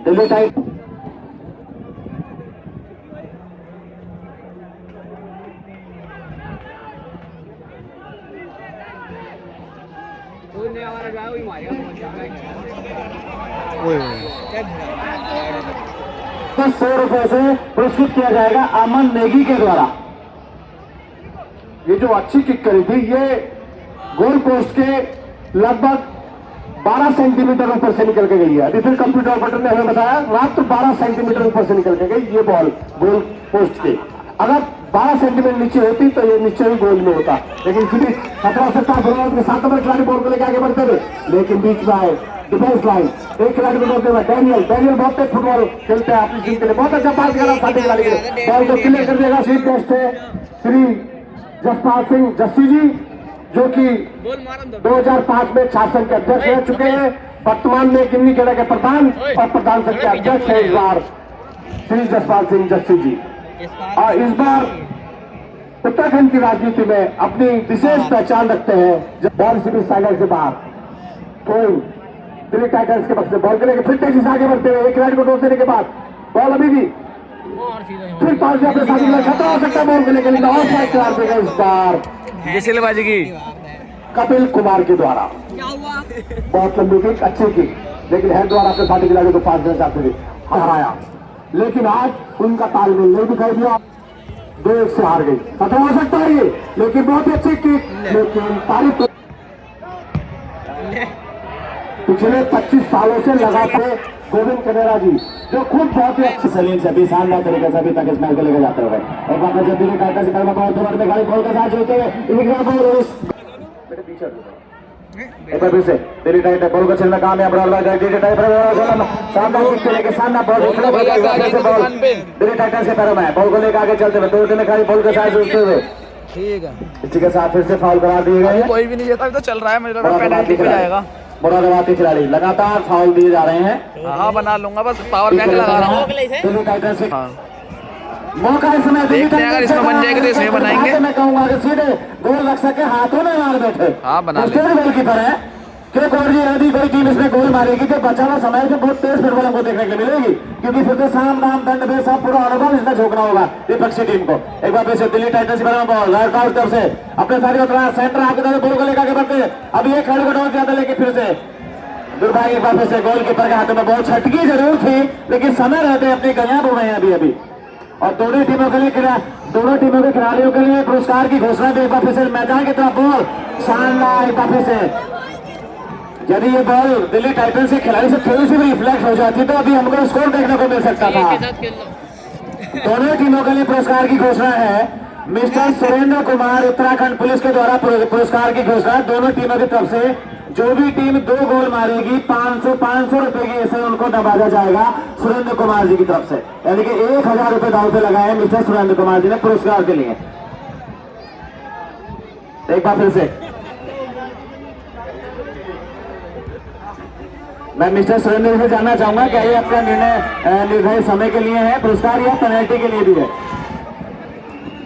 दिल्ली टाइटंस ₹100 से पुरस्कृत किया जाएगा अमन नेगी के द्वारा। ये जो अच्छी किक करी थी ये गोल पोस्ट के लगभग 12 सेंटीमीटर ऊपर से निकल के गई है। अभी फिर कंप्यूटर ऑपरेटर ने हमें बताया मात्र 12 सेंटीमीटर ऊपर से निकल के गई ये बॉल गोल पोस्ट के। अगर 12 सेंटीमीटर नीचे होती तो ये नीचे ही गोल में होता, लेकिन फिर खतरा सकता है। 7 नंबर खिलाड़ी बॉल को लेकर आगे बढ़ते हुए, लेकिन बीच में आए डिफेंस लाइन एक खिलाड़ी को बोलते हुए डेनियल बहुत तेज फुटबॉल खेलते हैं अपनी टीम के लिए, बहुत अच्छा पास किया साथी खिलाड़ी के लिए, बॉल को क्लियर कर देगा स्वीप टेस्ट है श्री जसपाल सिंह जस्सी जी, जो कि 2005 में शासन के अध्यक्ष रह चुके हैं, वर्तमान में गिन्नी खेड़ा के प्रधान और प्रधान संघ के अध्यक्ष है इस बार श्री जसपाल सिंह जस्सी जी। और इस बार उत्तराखंड की राजनीति में अपनी विशेष पहचान रखते हैं। जब बॉल सीरीज साइडर से बाहर कोई दिल्ली टाइटंस के पक्ष से बॉल करेंगे, फिर तेजी से आगे बढ़ते हुए एक खिलाड़ी को टोस देने के बाद बॉल अभी भी फिर पास अपने साथी में खतरा हो सकता है बॉल को लेकर, और साइड करार देगा इस बार सिलेबाजी की कपिल कुमार के द्वारा। बहुत लंबी किक अच्छी किक, लेकिन हैंड द्वारा अपने साथी खिलाड़ी को पास देना चाहते थे, हराया, लेकिन आज उनका तालमेल नहीं दिखाई दिया, 2-1 से हार गई। खतरा हो सकता है ये, लेकिन बहुत ही अच्छी किक, लेकिन तारीफ पिछले 25 सालों से लगातार गोविंद कनेरा जी जो खुद बहुत ही अच्छे सलीम से भी शानदार तरीके से अभी तक इस मैच को लेकर जाते हुए एक बार जब दिल्ली टाइटंस से कर्मा बहुत दूर में गाड़ी बॉल के साथ चलते हुए एक बार फिर से दिल्ली टाइटंस बॉल को छीनने कामयाब दिल्ली टाइटंस शानदार किक लेके सामने बॉल दिल्ली टाइटंस के पैरों में बॉल को लेकर आगे चलते हुए 2 टीमें खड़ी बॉल के साथ जुड़ते हुए, ठीक है इसी के साथ फिर से फाउल करा दिए गए। कोई भी नहीं जीता तो चल रहा है, मुझे लग रहा है पेनल्टी पे जाएगा। मुरादाबाद के खिलाड़ी लगातार फाउल दिए जा रहे हैं। हाँ बना लूंगा, बस पावर बैंक लगा रहा हूँ। दिल्ली टाइटंस से मौका इस समय देखते हैं अगर इसमें बन जाएगी तो इसमें बनाएंगे। मैं कहूंगा कि सीधे गोल रख सके हाथों में मार बैठे। हाँ बना ले। गोलकीपर है देखो और जी यदि कोई टीम इसमें गोल मारेगी तो बचा हुआ समय में बहुत तेज फुटबॉल हमको देखने को मिलेगी, क्योंकि फिर तो साम दाम दंड में सब पूरा अनुभव इसमें झोंकना होगा विपक्षी टीम को। एक बार फिर से दिल्ली टाइटंस की बॉल राउट तरफ से अपने साथी उतरा सेंटर आपकी तरफ बॉल को लेकर के बढ़ते, अभी एक खिलाड़ी को डाउन किया था, लेकिन फिर से दुर्भाग्य एक बार फिर से गोलकीपर के हाथों में बॉल छटकी जरूर थी, लेकिन समय रहते अपनी गलियां बुल रहे हैं अभी। और दोनों टीमों के खिलाड़ियों के लिए पुरस्कार की घोषणा भी एक बार फिर से मैदान की तरफ बॉल शानदार। एक बार फिर से यदि ये बॉल दिल्ली टाइटंस के खिलाड़ी से थोड़ी सी भी रिफ्लेक्ट हो जाती तो अभी हमको स्कोर देखने को मिल सकता था। दोनों टीमों के लिए पुरस्कार की घोषणा है। मिस्टर सुरेंद्र कुमार उत्तराखंड पुलिस के द्वारा पुरस्कार की घोषणा दोनों टीमों की तरफ से। जो भी टीम 2 गोल मारेगी 500 रुपए की ऐसे उनको नवाजा जाएगा सुरेंद्र कुमार जी की तरफ से, यानी कि 1000 रुपए दाव पे लगाए मिस्टर सुरेंद्र कुमार जी ने पुरस्कार के लिए। एक बार फिर से मैं मिस्टर सुरेंद्र से जानना चाहूंगा क्या ये आपका निर्णय निर्धारित समय के लिए है पुरस्कार या पेनल्टी के लिए भी है?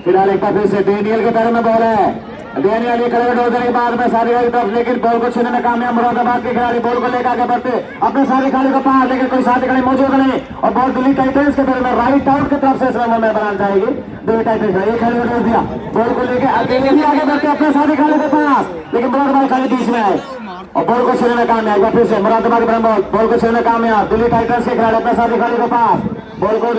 फिलहाल एक बार फिर से डेनियल के पैरों में बॉल है, डेनियल ये खड़े होने के बाद में सारी की तरफ, लेकिन बॉल को छीनने में कामयाब मुरादाबाद के खिलाड़ी बॉल को लेकर आगे बढ़ते अपने सारे खिलाड़ी को पार, लेकिन कोई साथी खिलाड़ी मौजूद नहीं और बॉल दिल्ली टाइटंस के पैरों में राइट आउट की तरफ से इस रन में बनाना चाहेगी दिल्ली टाइटंस। ये खिलाड़ी को दिया बॉल को लेकर अकेले ही आगे बढ़ते अपने सारे खिलाड़ी के पास, लेकिन मुरादाबाद खिलाड़ी बीच में आए और बॉल को छीनने में कामयाब। फिर से मुरादाबाद के बॉल को छीनने में कामयाब दिल्ली टाइटंस के खिलाड़ी अपने साथी खिलाड़ी के पास बॉल को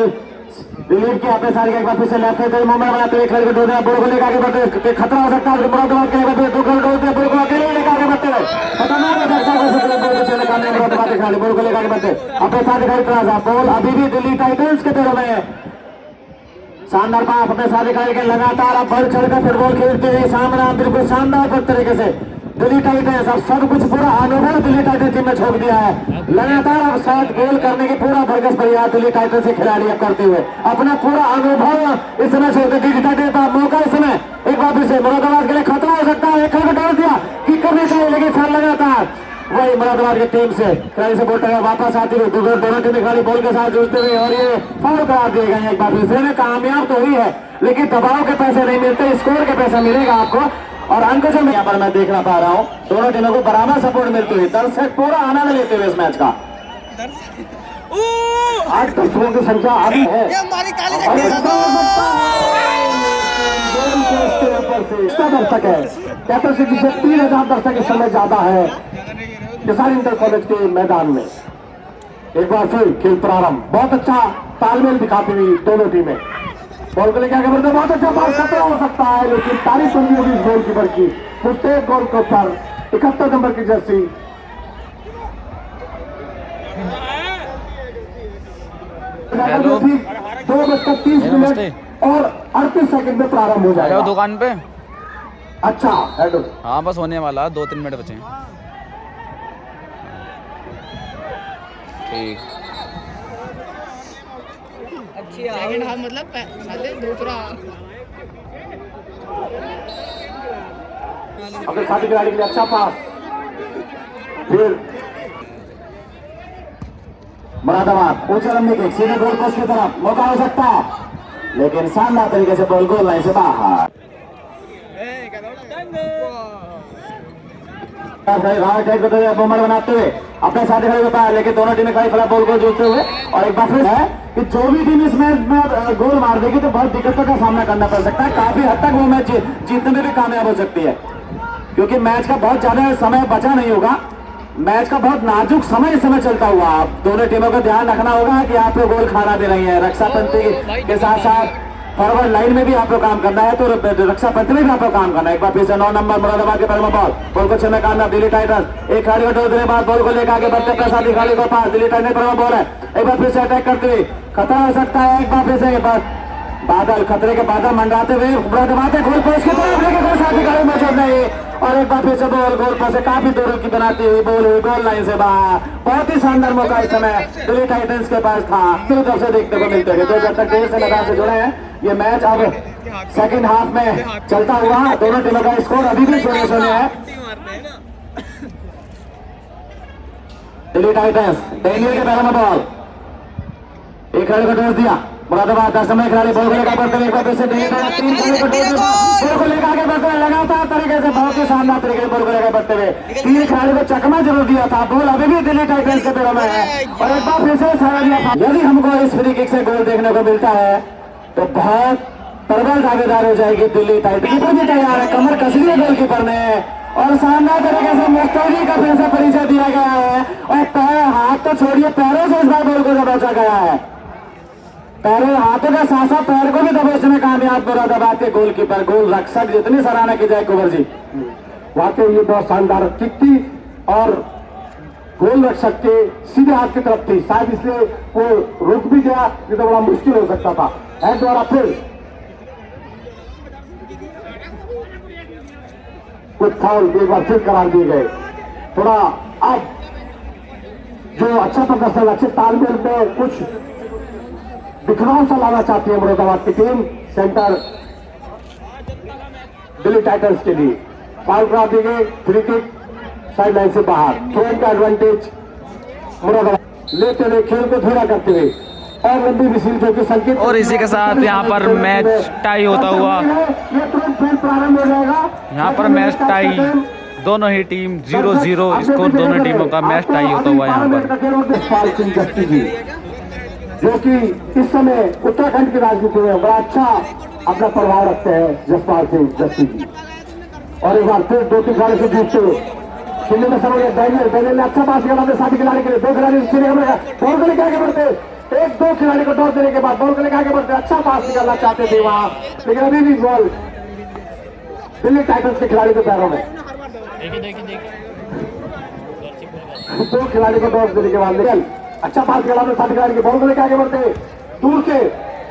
रिलीव किया अपने सारे एक बार फिर से लेफ्ट साइड मूवमेंट बनाते हुए खिलाड़ी को दो बॉल को लेकर आगे बढ़ते खतरा हो सकता है मुरादाबाद के लिए 2 गोल होते हैं, बॉल को अकेले लेकर आगे बढ़ते हुए खतरनाक हो सकता है बॉल को छीनने कामयाब मुरादाबाद के खिलाड़ी बॉल को लेकर आगे बढ़ते अपने साथी खिलाड़ी त्राजा बॉल अभी भी दिल्ली टाइटंस के पैरों में। शानदार पास अपने साथी खिलाड़ी के लगातार अब बढ़ चढ़कर फुटबॉल खेलते हुए सामना बिल्कुल शानदार तरीके से दिल्ली टाइटंस अब सब कुछ पूरा अनुभव दिल्ली टाइटंस टीम में छोड़ दिया है। लगातार अब 7 गोल करने की पूरा भरकस प्रयास दिल्ली टाइटंस के खिलाड़ी अब करते हुए अपना पूरा अनुभव इस समय छोड़ते दिल्ली टाइटंस का मौका इस समय एक बार फिर से मुरादाबाद के लिए खतरा हो सकता है। एक खिलाड़ी डाल दिया कि करने चाहिए, लेकिन सर लगातार वही मुरादाबाद की टीम से खिलाड़ी से बोलते हुए वापस आती हुई दोनों टीम खिलाड़ी बॉल के साथ जूझते हुए और ये फाउल करार दिए गए एक बार फिर से। कामयाब तो हुई है, लेकिन दबाव के पैसे नहीं मिलते, स्कोर के पैसा मिलेगा आपको। और अंक जो यहाँ पर मैं देखना पा रहा हूँ दोनों टीमों को बराबर सपोर्ट मिलती हुई, दर्शक पूरा आनंद लेते हुए इस मैच का। 8 दर्शकों की संख्या अब है दर्शक है, कैपेसिटी से 3000 दर्शक इस समय ज्यादा है किसान इंटर कॉलेज के मैदान में। एक बार फिर खेल प्रारंभ, बहुत अच्छा तालमेल दिखाती हुई दोनों टीमें बॉल को लेकर आगे बढ़ते, बहुत अच्छा पास खतरा हो सकता है, लेकिन तारीफ करनी होगी इस गोलकीपर की। मुस्तैद गोलकीपर 71 नंबर की जर्सी 2:30 और 38 सेकंड में प्रारंभ हो जाएगा दुकान पे। अच्छा हेलो, हाँ बस होने वाला 2-3 मिनट बचे हैं। ठीक सेकंड हाफ मतलब दूसरा अपने साथी खिलाड़ी के लिए अच्छा पास, फिर मुरादाबाद ऊंचे लंबे के सीधे गोल पोस्ट की तरफ मौका हो सकता है, लेकिन शानदार तरीके से बॉल गोल लाइन से बाहर। मूवमेंट बनाते हुए अपने साथी खिलाड़ी को पाया, लेकिन दोनों टीमें खिलाड़ी खिलाफ बॉल को जूझते हुए और एक बार फिर है कि जो भी टीम इस मैच में गोल मार देगी तो बहुत दिक्कतों का सामना करना पड़ सकता है, काफी हद तक वो मैच जीतने में भी कामयाब हो सकती है, क्योंकि मैच का बहुत ज्यादा समय बचा नहीं होगा। मैच का बहुत नाजुक समय इस समय चलता हुआ आप दोनों टीमों को ध्यान रखना होगा कि आप लोग गोल खाना दे रही है। रक्षा पंथी के साथ साथ फॉरवर्ड लाइन में भी आपको काम करना है, तो रक्षा पंथी में भी आपको काम करना है। एक बार फिर से 9 नंबर मुरादाबाद के पैर में बॉल को छेड़ने का दिल्ली टाइटंस एक खिलाड़ी को डोल देने बाद बॉल को लेकर आगे बढ़ते प्रसाद खिलाड़ी को पास दिल्ली टाइटंस पर बॉल है, एक बार फिर से अटैक करते हुए खतरा हो सकता है। एक बार फिर से बादल खतरे के बादल मंडराते हुए मुरादाबाद गोल पोस्ट की तरफ, लेकिन कोई साथी खिलाड़ी मौजूद नहीं और एक बार फिर से बॉल गोल पोस्ट से काफी दूर की बनाती हुई बॉल हुई गोल लाइन से बाहर। बहुत ही शानदार मौका इस समय दिल्ली टाइटंस के पास था, दोनों तरफ से देखने को मिलते हैं। 2 जब तक देर से मैदान से जुड़े हैं, ये मैच अब सेकंड हाफ में चलता हुआ दोनों टीमों का स्कोर अभी भी 0-0 है। दिल्ली टाइटंस डेनियल के पैरों में बॉल एक खिलाड़ी को डोज दिया, मुरादाबाद 10 नंबर खिलाड़ी बॉल को लेकर बढ़ते हुए एक बार फिर से दिल्ली टाइटंस 3 खिलाड़ी को टोच में बॉल को लेकर आगे बढ़ते हुए लगातार तरीके से बहुत ही शानदार तरीके से बॉल को लेकर बढ़ते हुए 3 खिलाड़ी को चकमा जरूर दिया था। बॉल अभी भी दिल्ली टाइटंस के पैरों में है और एक बार फिर से सारा दिया था। यदि हमको इस फ्री किक से गोल देखने को मिलता है तो बहुत प्रबल दावेदार हो जाएगी दिल्ली टाइटंस। कीपर भी तैयार है, कमर कस ली है गोलकीपर ने और शानदार तरीके से मुस्तैदी का फिर से परिचय दिया गया है और पैर हाथ तो छोड़िए पैरों से इस बार गोल को दबोचा गया है। पैरों हाथों का सासा पैर को भी दबोचने में कामयाब मुरादाबाद के गोलकीपर गोल रक्षक जितनी सराहना की जाए कुंवर जी। वाकई ये बहुत शानदार किक थी और गोल रक्षक के सीधे हाथ की तरफ थी, शायद इसलिए वो रुक भी गया, ये तो बड़ा मुश्किल हो सकता था। है द्वारा फिर कुछ फाउल एक बार फिर करार दिए गए। थोड़ा अब जो अच्छा प्रदर्शन अच्छे तालमेल में कुछ दिखलाव सा लाना चाहती है मुरादाबाद की टीम सेंटर दिल्ली टाइटंस के लिए। फाउल करा दी गई, फ्री किक साइड लाइन से बाहर, थ्रो का एडवांटेज मुरादाबाद लेते हुए खेल को धीरा करते हुए और लंबी विसिल जो कि संकेत। और इसी के साथ यहाँ पर मैच टाई होता हुआ, ये तुरंत फिर प्रारंभ हो जाएगा। यहाँ पर मैच टाई, दोनों ही टीम 0-0 स्कोर, दोनों टीमों का मैच टाई होता हुआ यहाँ पर। जसपाल सिंह जस्ती जी जो कि इस समय उत्तराखंड की राजनीति में बड़ा अच्छा अपना प्रभाव रखते हैं, जसपाल सिंह जस्ती जी। और एक बार फिर 2-3 खिलाड़ी से जीतते हुए खेलने में समय डैनियल ने अच्छा पास किया अपने साथी खिलाड़ी के लिए। 2 खिलाड़ी बॉल को लेकर आगे बढ़ते, 1-2 खिलाड़ी को टॉस देने के बाद बॉल को लेकर आगे बढ़ते, अच्छा पास निकालना चाहते थे वहां, लेकिन अभी भी बॉल दिल्ली टाइटंस के खिलाड़ी के पैरों में। 2 खिलाड़ी को टॉस देने के बाद निकल अच्छा पास निकाला अपने साथी खिलाड़ी के, बॉल को लेकर आगे बढ़ते दूर से,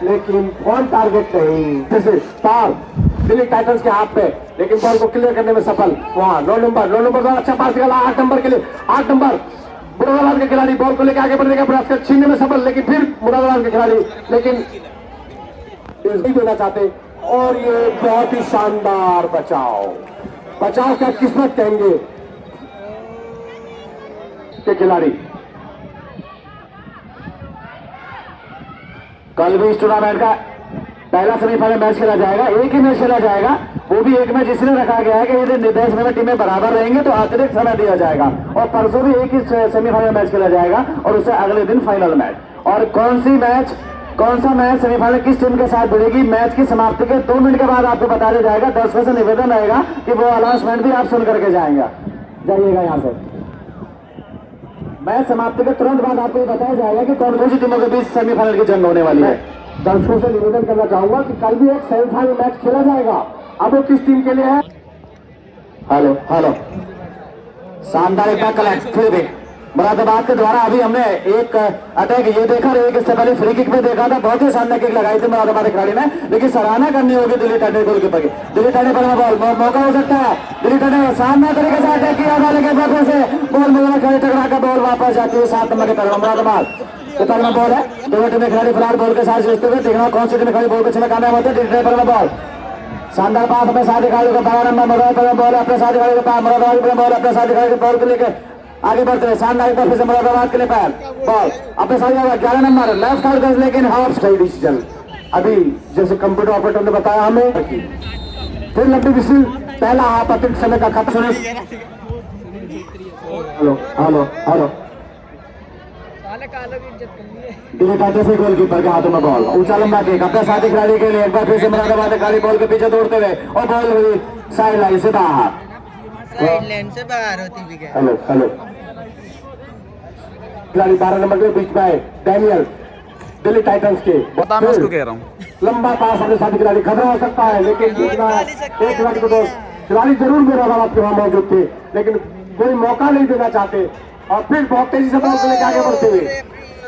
लेकिन ऑन टारगेट नहीं, जैसे स्टार दिल्ली टाइटंस के हाथ पे, लेकिन बॉल को क्लियर करने में सफल। वहां 9 नंबर अच्छा पास निकाला 8 नंबर के लिए, 8 नंबर मुरादाबाद के खिलाड़ी बॉल को लेकर आगे बढ़ने का प्रयास कर छीनने में सफल, लेकिन फिर मुरादाबाद के खिलाड़ी लेकिन नहीं देना चाहते। और ये बहुत ही शानदार बचाव का किस्मत कहेंगे के खिलाड़ी। कल भी इस टूर्नामेंट का पहला सेमीफाइनल मैच खेला जाएगा, एक ही मैच खेला जाएगा, वो भी एक मैच इसलिए रखा गया है कि यदि निर्देश में टीमें बराबर रहेंगे तो अतिरिक्त समय दिया जाएगा। और परसों भी एक ही सेमीफाइनल मैच खेला जाएगा और उससे अगले दिन फाइनल मैच। और कौन सा मैच सेमीफाइनल किस टीम के साथ भिड़ेगी, मैच की समाप्ति के 2 मिनट के बाद आपको बता दिया जाएगा। दर्शकों से निवेदन रहेगा कि वो अनाउंसमेंट भी आप सुन करके जाइएगा यहाँ से। मैच समाप्ति के तुरंत बाद आपको बताया जाएगा कि कौन सी टीमों के बीच सेमीफाइनल की जंग होने वाली है। दर्शकों से निवेदन करना चाहूंगा कि कल भी एक सेमीफाइनल मैच खेला जाएगा, अब वो किस टीम के लिए है। हेलो शानदार एक कलेक्ट फिर भी मुरादाबाद के द्वारा अभी हमने एक अटैक ये देखा, एक इससे पहले फ्री किक में देखा था, बहुत ही शानदार किक लगाई थी मुरादाबाद के खिलाड़ी ने, लेकिन सराहना करनी होगी दिल्ली टाइटंस गोलकीपर की। दिल्ली टाइटंस पर बॉल मौका हो सकता है, दिल्ली टाइटंस शानदार तरीके से अटैक किया था, लेकिन बॉल से बॉल मिलना खड़े टकरा कर बॉल वापस जाती है 7 नंबर के तरफ। मुरादाबाद के तरफ में बॉल है, दोनों टीमें खिलाड़ी फिलहाल बॉल के साथ जुड़ते हुए, देखना कौन सी टीम खिलाड़ी बॉल को छीनने कामयाब होते हैं। दिल्ली टाइटंस पर बॉल शानदार पास अपने साथी खिलाड़ी को 12 नंबर मुरादाबाद बॉल अपने साथी खिलाड़ी के पास, मुरादाबाद बॉल अपने साथी खिलाड़ी बॉल को लेकर आगे बढ़ते हैं। शानदार तरफ से मुरादाबाद के लिए पैर बॉल अपने साथ 11 नंबर लेफ्ट साइड गज, लेकिन हाफ सही डिसीजन अभी जैसे कंप्यूटर ऑपरेटर ने बताया हमें। फिर लंबी विसिल, पहला हाफ अतिरिक्त समय का खत्म। हेलो दिल्ली टाइटंस से गोलकीपर के हाथों में बॉल, ऊंचा लंबा किक अपने साथी खिलाड़ी के लिए, एक बार फिर से मुरादाबाद खिलाड़ी बॉल के पीछे दौड़ते हुए और बॉल हुई साइड लाइन से बाहर, साइड लाइन से बाहर होती भी गया। हेलो खिलाड़ी 12 नंबर के बीच में है डैनियल दिल्ली टाइटंस के, पता मैं उसको कह रहा हूँ लंबा पास अपने साथी खिलाड़ी खतरा हो सकता है, लेकिन जितना एक खिलाड़ी को तो खिलाड़ी जरूर मुरादाबाद के वहां मौजूद थे, लेकिन कोई मौका नहीं देना चाहते। और फिर बहुत तेजी से बॉल को लेकर आगे बढ़ते हुए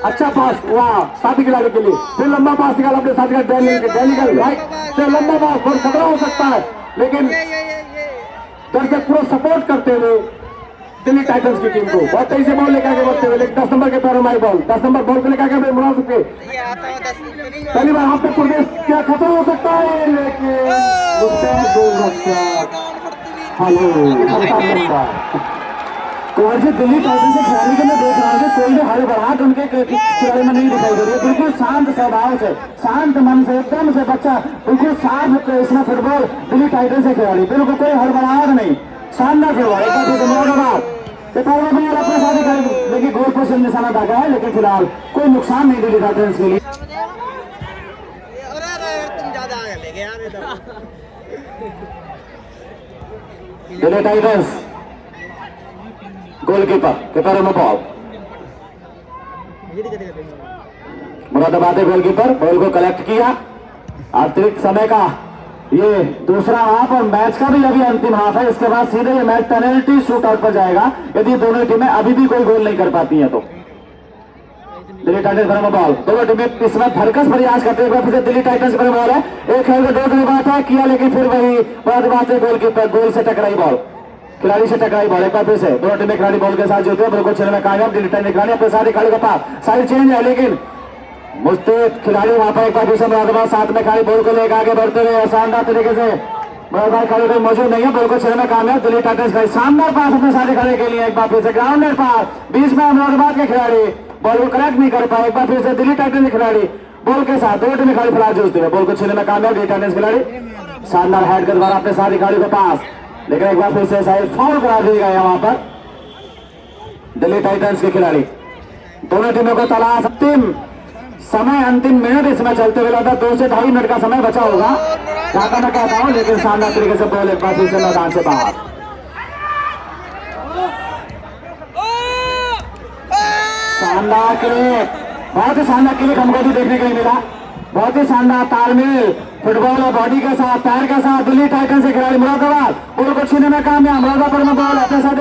अच्छा पास वाह साथी खिलाड़ी के लिए, फिर लंबा पास निकाला अपने साथी डैनियल राइट से लंबा पास, बहुत खतरा हो सकता है, लेकिन दर्शक पूरा सपोर्ट करते हुए दिल्ली टाइटंस की टीम को बहुत तेजी से बॉल लेकर आगे बढ़ते हुए, लेकिन 10 नंबर के पैरों में बॉल, 10 नंबर बॉल को लेकर आगे मुड़ा सकते पहली बार आपके प्रदेश क्या खतरा हो सकता है, लेकिन हेलो कुंवर जी दिल्ली टाइटंस के खिलाड़ी के मैं देख रहा हूँ कि कोई भी हड़बड़ाहट उनके खिलाड़ी में नहीं दिखाई दे रही है। बिल्कुल शांत स्वभाव से, शांत मन से, एकदम से बच्चा बिल्कुल साफ इसमें फुटबॉल दिल्ली टाइटंस के खिलाड़ी, बिल्कुल कोई हड़बड़ाहट नहीं, शानदार फुटबॉल। एक बार अपने साथ देखिए गोल पोस्ट निशाना दागा है, लेकिन फिलहाल कोई नुकसान नहीं दिल्ली टाइटंस के लिए। तुम ज्यादा आगे ले गए यार इधर। दिल्ली टाइटंस गोलकीपर कीपर में बॉल, मुरादाबाद गोलकीपर बॉल को कलेक्ट किया। अतिरिक्त समय का ये दूसरा हाफ और मैच का भी अभी अंतिम हाफ है। इसके बाद सीधे ये मैच पेनल्टी शूट आउट पर जाएगा यदि दोनों टीमें अभी भी कोई गोल नहीं कर पाती हैं तो। दिल्ली टाइटंस पर बॉल, दोनों टीमें इसमें भरकस प्रयास करते हुए फिर दिल्ली टाइटंस पर बॉल है। एक खेल को दो बात है किया, लेकिन फिर वही मुरादाबाद से गोलकीपर गोल से टकराई बॉल, खिलाड़ी से टकराई बॉल। एक बार फिर से दोनों टीमें खिलाड़ी बॉल के साथ जुड़ते हैं, बॉल को छेड़ने में कामयाब। दिल्ली टाइटंस खिलाड़ी अपने साथ खिलाड़ी का पास साइड चेंज है, लेकिन मुस्तैद खिलाड़ी वहां पर एक बार फिर से मुरादाबाद साथ में खिलाड़ी बॉल को लेकर आगे बढ़ते हुए शानदार तरीके से मुरादाबाद खिलाड़ी कोई मौजूद नहीं है, बॉल को छेड़ने में कामयाब। दिल्ली टाइटंस का शानदार पास अपने साथ खिलाड़ी के लिए एक बार फिर से ग्राउंडेड पास, बीच में मुरादाबाद के खिलाड़ी बॉल को कलेक्ट नहीं कर पाए। एक बार फिर से दिल्ली टाइटंस खिलाड़ी बॉल के साथ दोनों टीमें खिलाड़ी फिलहाल जूझते हैं, बॉल को छेड़ने में कामयाब दिल्ली टाइटंस खिलाड़ी। शानदार हेड के द्वारा अपने साथ खिलाड़ी के पास, लेकिन एक बार फिर से शायद फाउल करा दिया गया वहां पर दिल्ली टाइटंस के खिलाड़ी। दोनों टीमों को तलाश, अंतिम समय, अंतिम मिनट इसमें चलते हुए लगता 2 से 2.5 मिनट का समय बचा होगा जहां मैं कहता हूं, लेकिन शानदार तरीके से बॉल एक बार फिर से मैदान से बाहर। शानदार क्लिक, बहुत ही शानदार क्लिक हमको भी देखने के लिए मिला। बहुत ही शानदार तालमेल फुटबॉल और बॉडी के साथ, पैर के साथ दिल्ली टाइटंस के खिलाड़ी मुरादाबाद बॉल को छीनने में कामयाब। मुरादाबाद में बॉल अपने साथ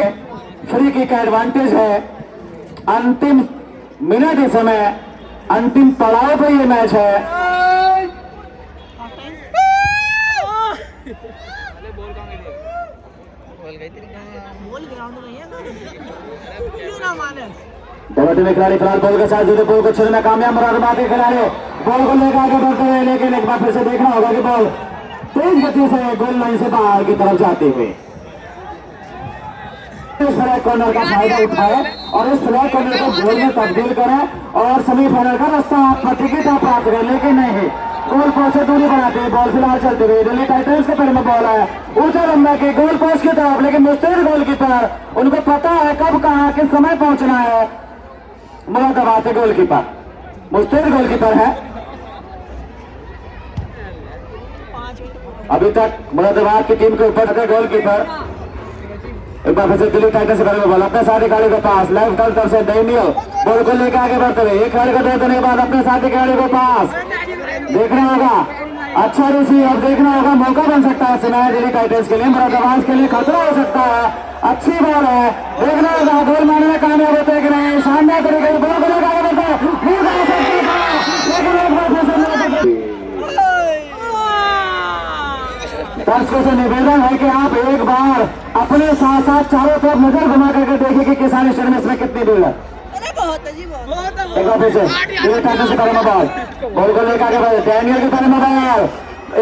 फ्री किक का एडवांटेज है। अंतिम मिनट इस समय, अंतिम पड़ाव पर यह मैच है। दोनों टीमें खिलाड़ी फिलहाल बॉल के साथ जुड़े, बॉल को छूने में कामयाब। मुरादाबाद के खिलाड़ी बॉल को लेकर आगे बढ़ते हुए, लेकिन एक बार फिर से देखना होगा कि बॉल तेज गति से गोल लाइन से बाहर की तरफ जाते हुए इस फ्लैग कॉर्नर का फायदा उठाए और इस फ्लैग कॉर्नर को गोल में तब्दील करें और सेमीफाइनल का रास्ता टिकट प्राप्त करें, लेकिन नहीं, गोल पोस्ट से दूरी बनाते हैं। बॉल फिलहाल चलते हुए दिल्ली टाइटंस के पैर में बॉल है ऊंचा लंबा के गोल पोस्ट की तरफ, लेकिन मुस्तैद गोलकीपर, उनको पता है कब कहां किस समय पहुंचना है। मुरादाबाद के गोलकीपर मुस्तैद गोलकीपर है। अभी तक मुरादाबाद की टीम के ऊपर गोलकीपर। एक बार फिर से दिल्ली टाइटंस से बॉल अपने साथी खिलाड़ी के पास, लेफ्ट तरफ से डेनियल बॉल को लेकर आगे बढ़ते हुए एक खिलाड़ी को दे देने के बाद अपने साथी खिलाड़ी के पास देखना होगा। अच्छा रिसीव, अब देखना होगा, मौका बन सकता है समय दिल्ली टाइटंस के लिए, मुरादाबाद के लिए खतरा हो सकता है। अच्छी बॉल है, देखना होगा गोल मारने में कामयाब होते हैं कि नहीं। शानदार तरीके से बॉल को लेकर आगे बढ़ते हैं, दर्शकों से निवेदन है कि आप एक बार अपने साथ साथ चारों तरफ नजर घुमा करके देखिए कि किसान स्टेडियम इसमें कितनी भीड़ है। एक बार फिर से दिल्ली टाइटंस से पहले बॉल को लेकर आगे बढ़े, डैनियल के पहले बॉल,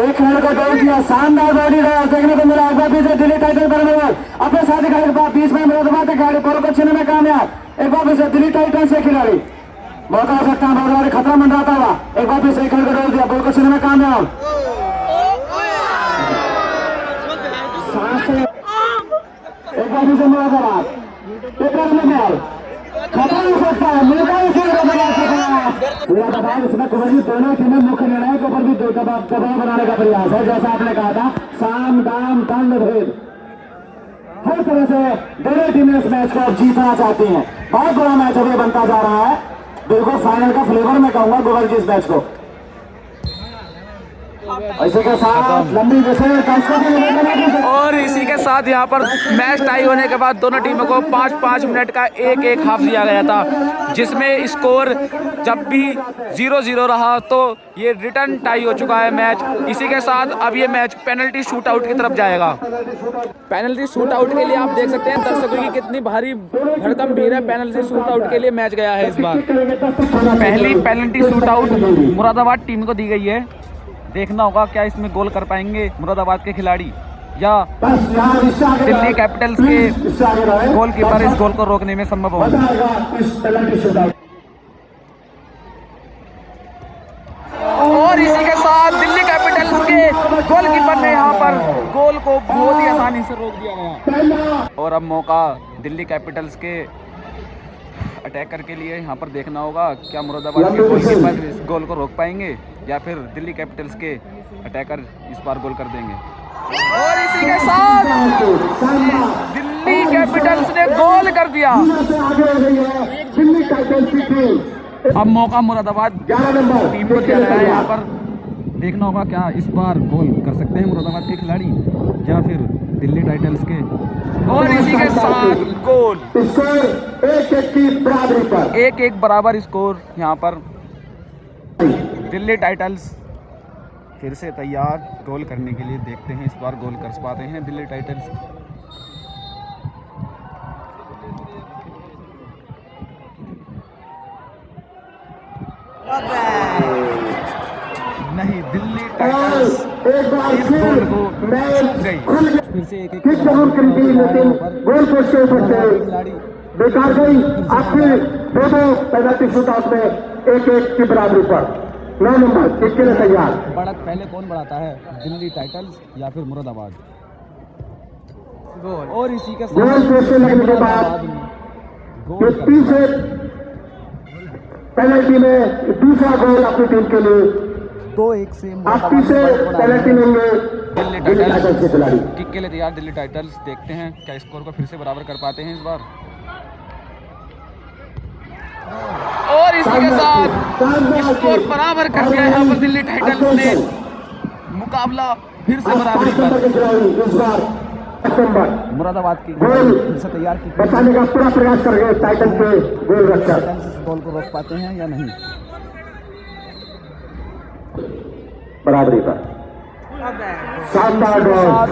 एक खिलाड़ी को दौड़ दिया, शानदार बॉडी रहा देखने को मिला। एक बार फिर से दिल्ली टाइटंस पर बॉल अपने साथी खिलाड़ी के पास, बीच में मुरादाबाद के खिलाड़ी बॉल को छीनने में कामयाब। एक बार फिर से दिल्ली टाइटंस के खिलाड़ी मौका हो सकता है, मुरादाबाद खतरा मंडराता हुआ। एक बार फिर से खिलाड़ी को दौड़ दिया, बॉल को छीनने में कामयाब। एक बार फिर से मुरादाबाद खतरा हो सकता है, मुरादाबाद इसमें कबड्डी दोनों टीमें मुख्य निर्णय के ऊपर भी दबाव बनाने का प्रयास है। जैसा आपने कहा था, साम दाम दंड भेद, हर तरह से दोनों टीमें इस मैच को जीतना चाहती हैं। बहुत बड़ा मैच अभी बनता जा रहा है, बिल्कुल फाइनल का फ्लेवर में कहूंगा गोबर जी इस मैच को। इसी के साथ लंबी और इसी के साथ यहाँ पर मैच टाई होने के बाद दोनों टीमों को 5-5 मिनट का एक हाफ दिया गया था, जिसमें स्कोर जब भी 0-0 रहा तो ये रिटर्न टाई हो चुका है मैच। इसी के साथ अब ये मैच पेनल्टी शूट आउट की तरफ जाएगा। पेनल्टी शूट आउट के लिए आप देख सकते हैं दर्शकों की कितनी भारी भड़कम भीड़ है। पेनल्टी शूट आउट के लिए मैच गया है इस बार। पहली penalty shoot out Moradabad team को दी गई है। देखना होगा क्या इसमें गोल कर पाएंगे मुरादाबाद के खिलाड़ी। या बस यहाँ इससे आगे दिल्ली रहे। कैपिटल्स प्लीज, के इससे आगे रहे। गोलकीपर इस गोल को रोकने में संभव मजा होंगे। आएगा इस पेनल्टी शूटआउट। और इसी के साथ दिल्ली कैपिटल्स के गोलकीपर ने यहाँ पर गोल को बहुत ही आसानी से रोक दिया गया। और अब मौका दिल्ली कैपिटल्स के अटैकर के लिए यहाँ पर देखना होगा, क्या मुरादाबाद के गोलकीपर इस गोल को रोक पाएंगे या फिर दिल्ली कैपिटल्स के अटैकर इस बार गोल कर देंगे। और इसी के साथ दिल्ली कैपिटल्स ने गोल कर दिया। आगे हो गई है दिल्ली कैपिटल्स की टीम। अब मौका मुरादाबाद 11 नंबर टीम को दिया गया है। यहाँ पर देखना होगा क्या इस बार गोल कर सकते हैं मुरादाबाद के खिलाड़ी या फिर दिल्ली टाइटल्स के। और इसी के साथ गोल, स्कोर 1-1 की बराबरी पर। 1-1 बराबर स्कोर यहाँ पर। दिल्ली टाइटल्स फिर से तैयार गोल करने के लिए, देखते हैं इस बार गोल कर पाते हैं दिल्ली टाइटल्स। नहीं, दिल्ली टाइटल्स एक बार इस गोल को मैच चूक गई। खुल गया। फिर से एक किस जरूर करी थी लेकिन गोल पोस्ट के ऊपर से खिलाड़ी बेकार गई। आखिर दो पेनल्टी शूटआउट में 1-1 की बराबरी पर। 9 नंबर किक के लिए तैयार। बढ़त पहले कौन बढ़ाता है, दिल्ली टाइटल्स या फिर मुरादाबाद? गोल। और इसी के गोल पोस्ट से लगने के बाद मुरादाबाद ने ये गोल कर तीसरे पेनल्टी में दूसरा गोल अपनी टीम के लिए। 2-1 से आप मुरादाबाद तीसरे ने बढ़त बढ़ा पेनल्टी दी है। लेंगे दिल्ली दिल्ली टाइटल्स के खिलाड़ी। किक के लिए तैयार दिल्ली टाइटल्स। देखते हैं क्या स्कोर को फिर से बराबर कर पाते हैं इस बार। और इसी के साथ स्कोर बराबर कर दिया यहाँ पर दिल्ली टाइटल्स ने। मुकाबला फिर से बराबरी पर। इस बार नंबर मुरादाबाद की गोल फिर से तैयार की बचाने का पूरा प्रयास कर गए टाइटल के गोल रखकर। टाइटल्स इस गोल को रोक पाते हैं या नहीं? बराबरी पर शानदार गोल।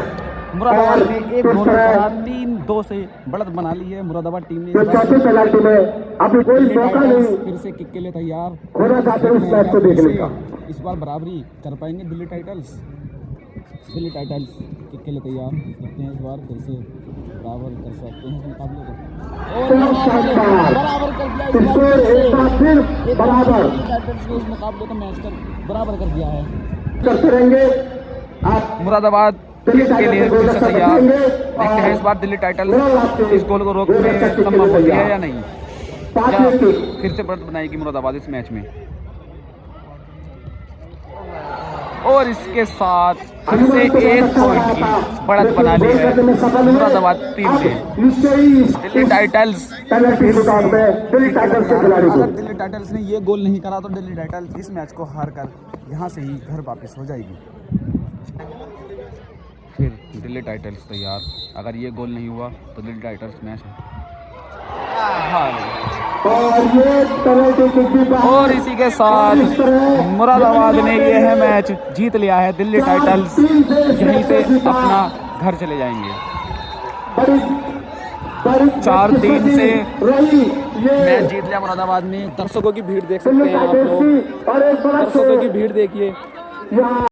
मुरादाबाद ने एक और गोल इस तरह पर 3-2 से बढ़त बना ली है मुरादाबाद टीम ने। जो चौथी पेनल्टी में अभी कोई दिल्ली मौका टाइटल्स नहीं फिर से किक के लिए तैयार। खोना चाहते हैं उस मैच को देखने का। इस बार बराबरी कर पाएंगे Delhi titles. Delhi titles kick के लिए तैयार। देखते हैं इस बार फिर से बराबर कर सकते हैं इस मुकाबले को। और बराबर कर दिया इस बार फिर से। एक बार फिर एक बार बराबर दिल्ली टाइटल्स ने इस मुकाबले को मैच कर बराबर कर दिया है। करते रहेंगे। आप मुरादाबाद दिल्ली किक के लिए टाइटल्स फिर से को तैयार। रखेंगे देखते हैं इस बार दिल्ली टाइटल्स इस गोल को रोकने में संभव होती है या नहीं, या पांचवें किक। फिर से बढ़त बनाएगी मुरादाबाद इस मैच में। और इसके साथ फिर से 1 पॉइंट की बढ़त बना ली है मुरादाबाद टीम ने। दिल्ली टाइटल्स पेनल्टी शूटआउट में दिल्ली टाइटल्स के खिलाड़ी को। अगर दिल्ली टाइटल्स ने ये गोल नहीं करा तो दिल्ली टाइटल्स इस मैच को हार कर यहाँ से ही घर वापस हो जाएगी। फिर दिल्ली टाइटल्स तैयार। अगर ये गोल नहीं हुआ तो दिल्ली टाइटल्स मैच हार गई। और ये पेनल्टी किक भी बाहर। और इसी के साथ मुरादाबाद ने यह मैच जीत लिया है। दिल्ली टाइटल्स यहीं से अपना घर चले जाएंगे। बड़ी 4-3 से रही ये मैच जीत लिया मुरादाबाद ने। दर्शकों की भीड़ देख सकते हैं आप लोग। और एक बड़ा दर्शकों की भीड़ देखिए। यहाँ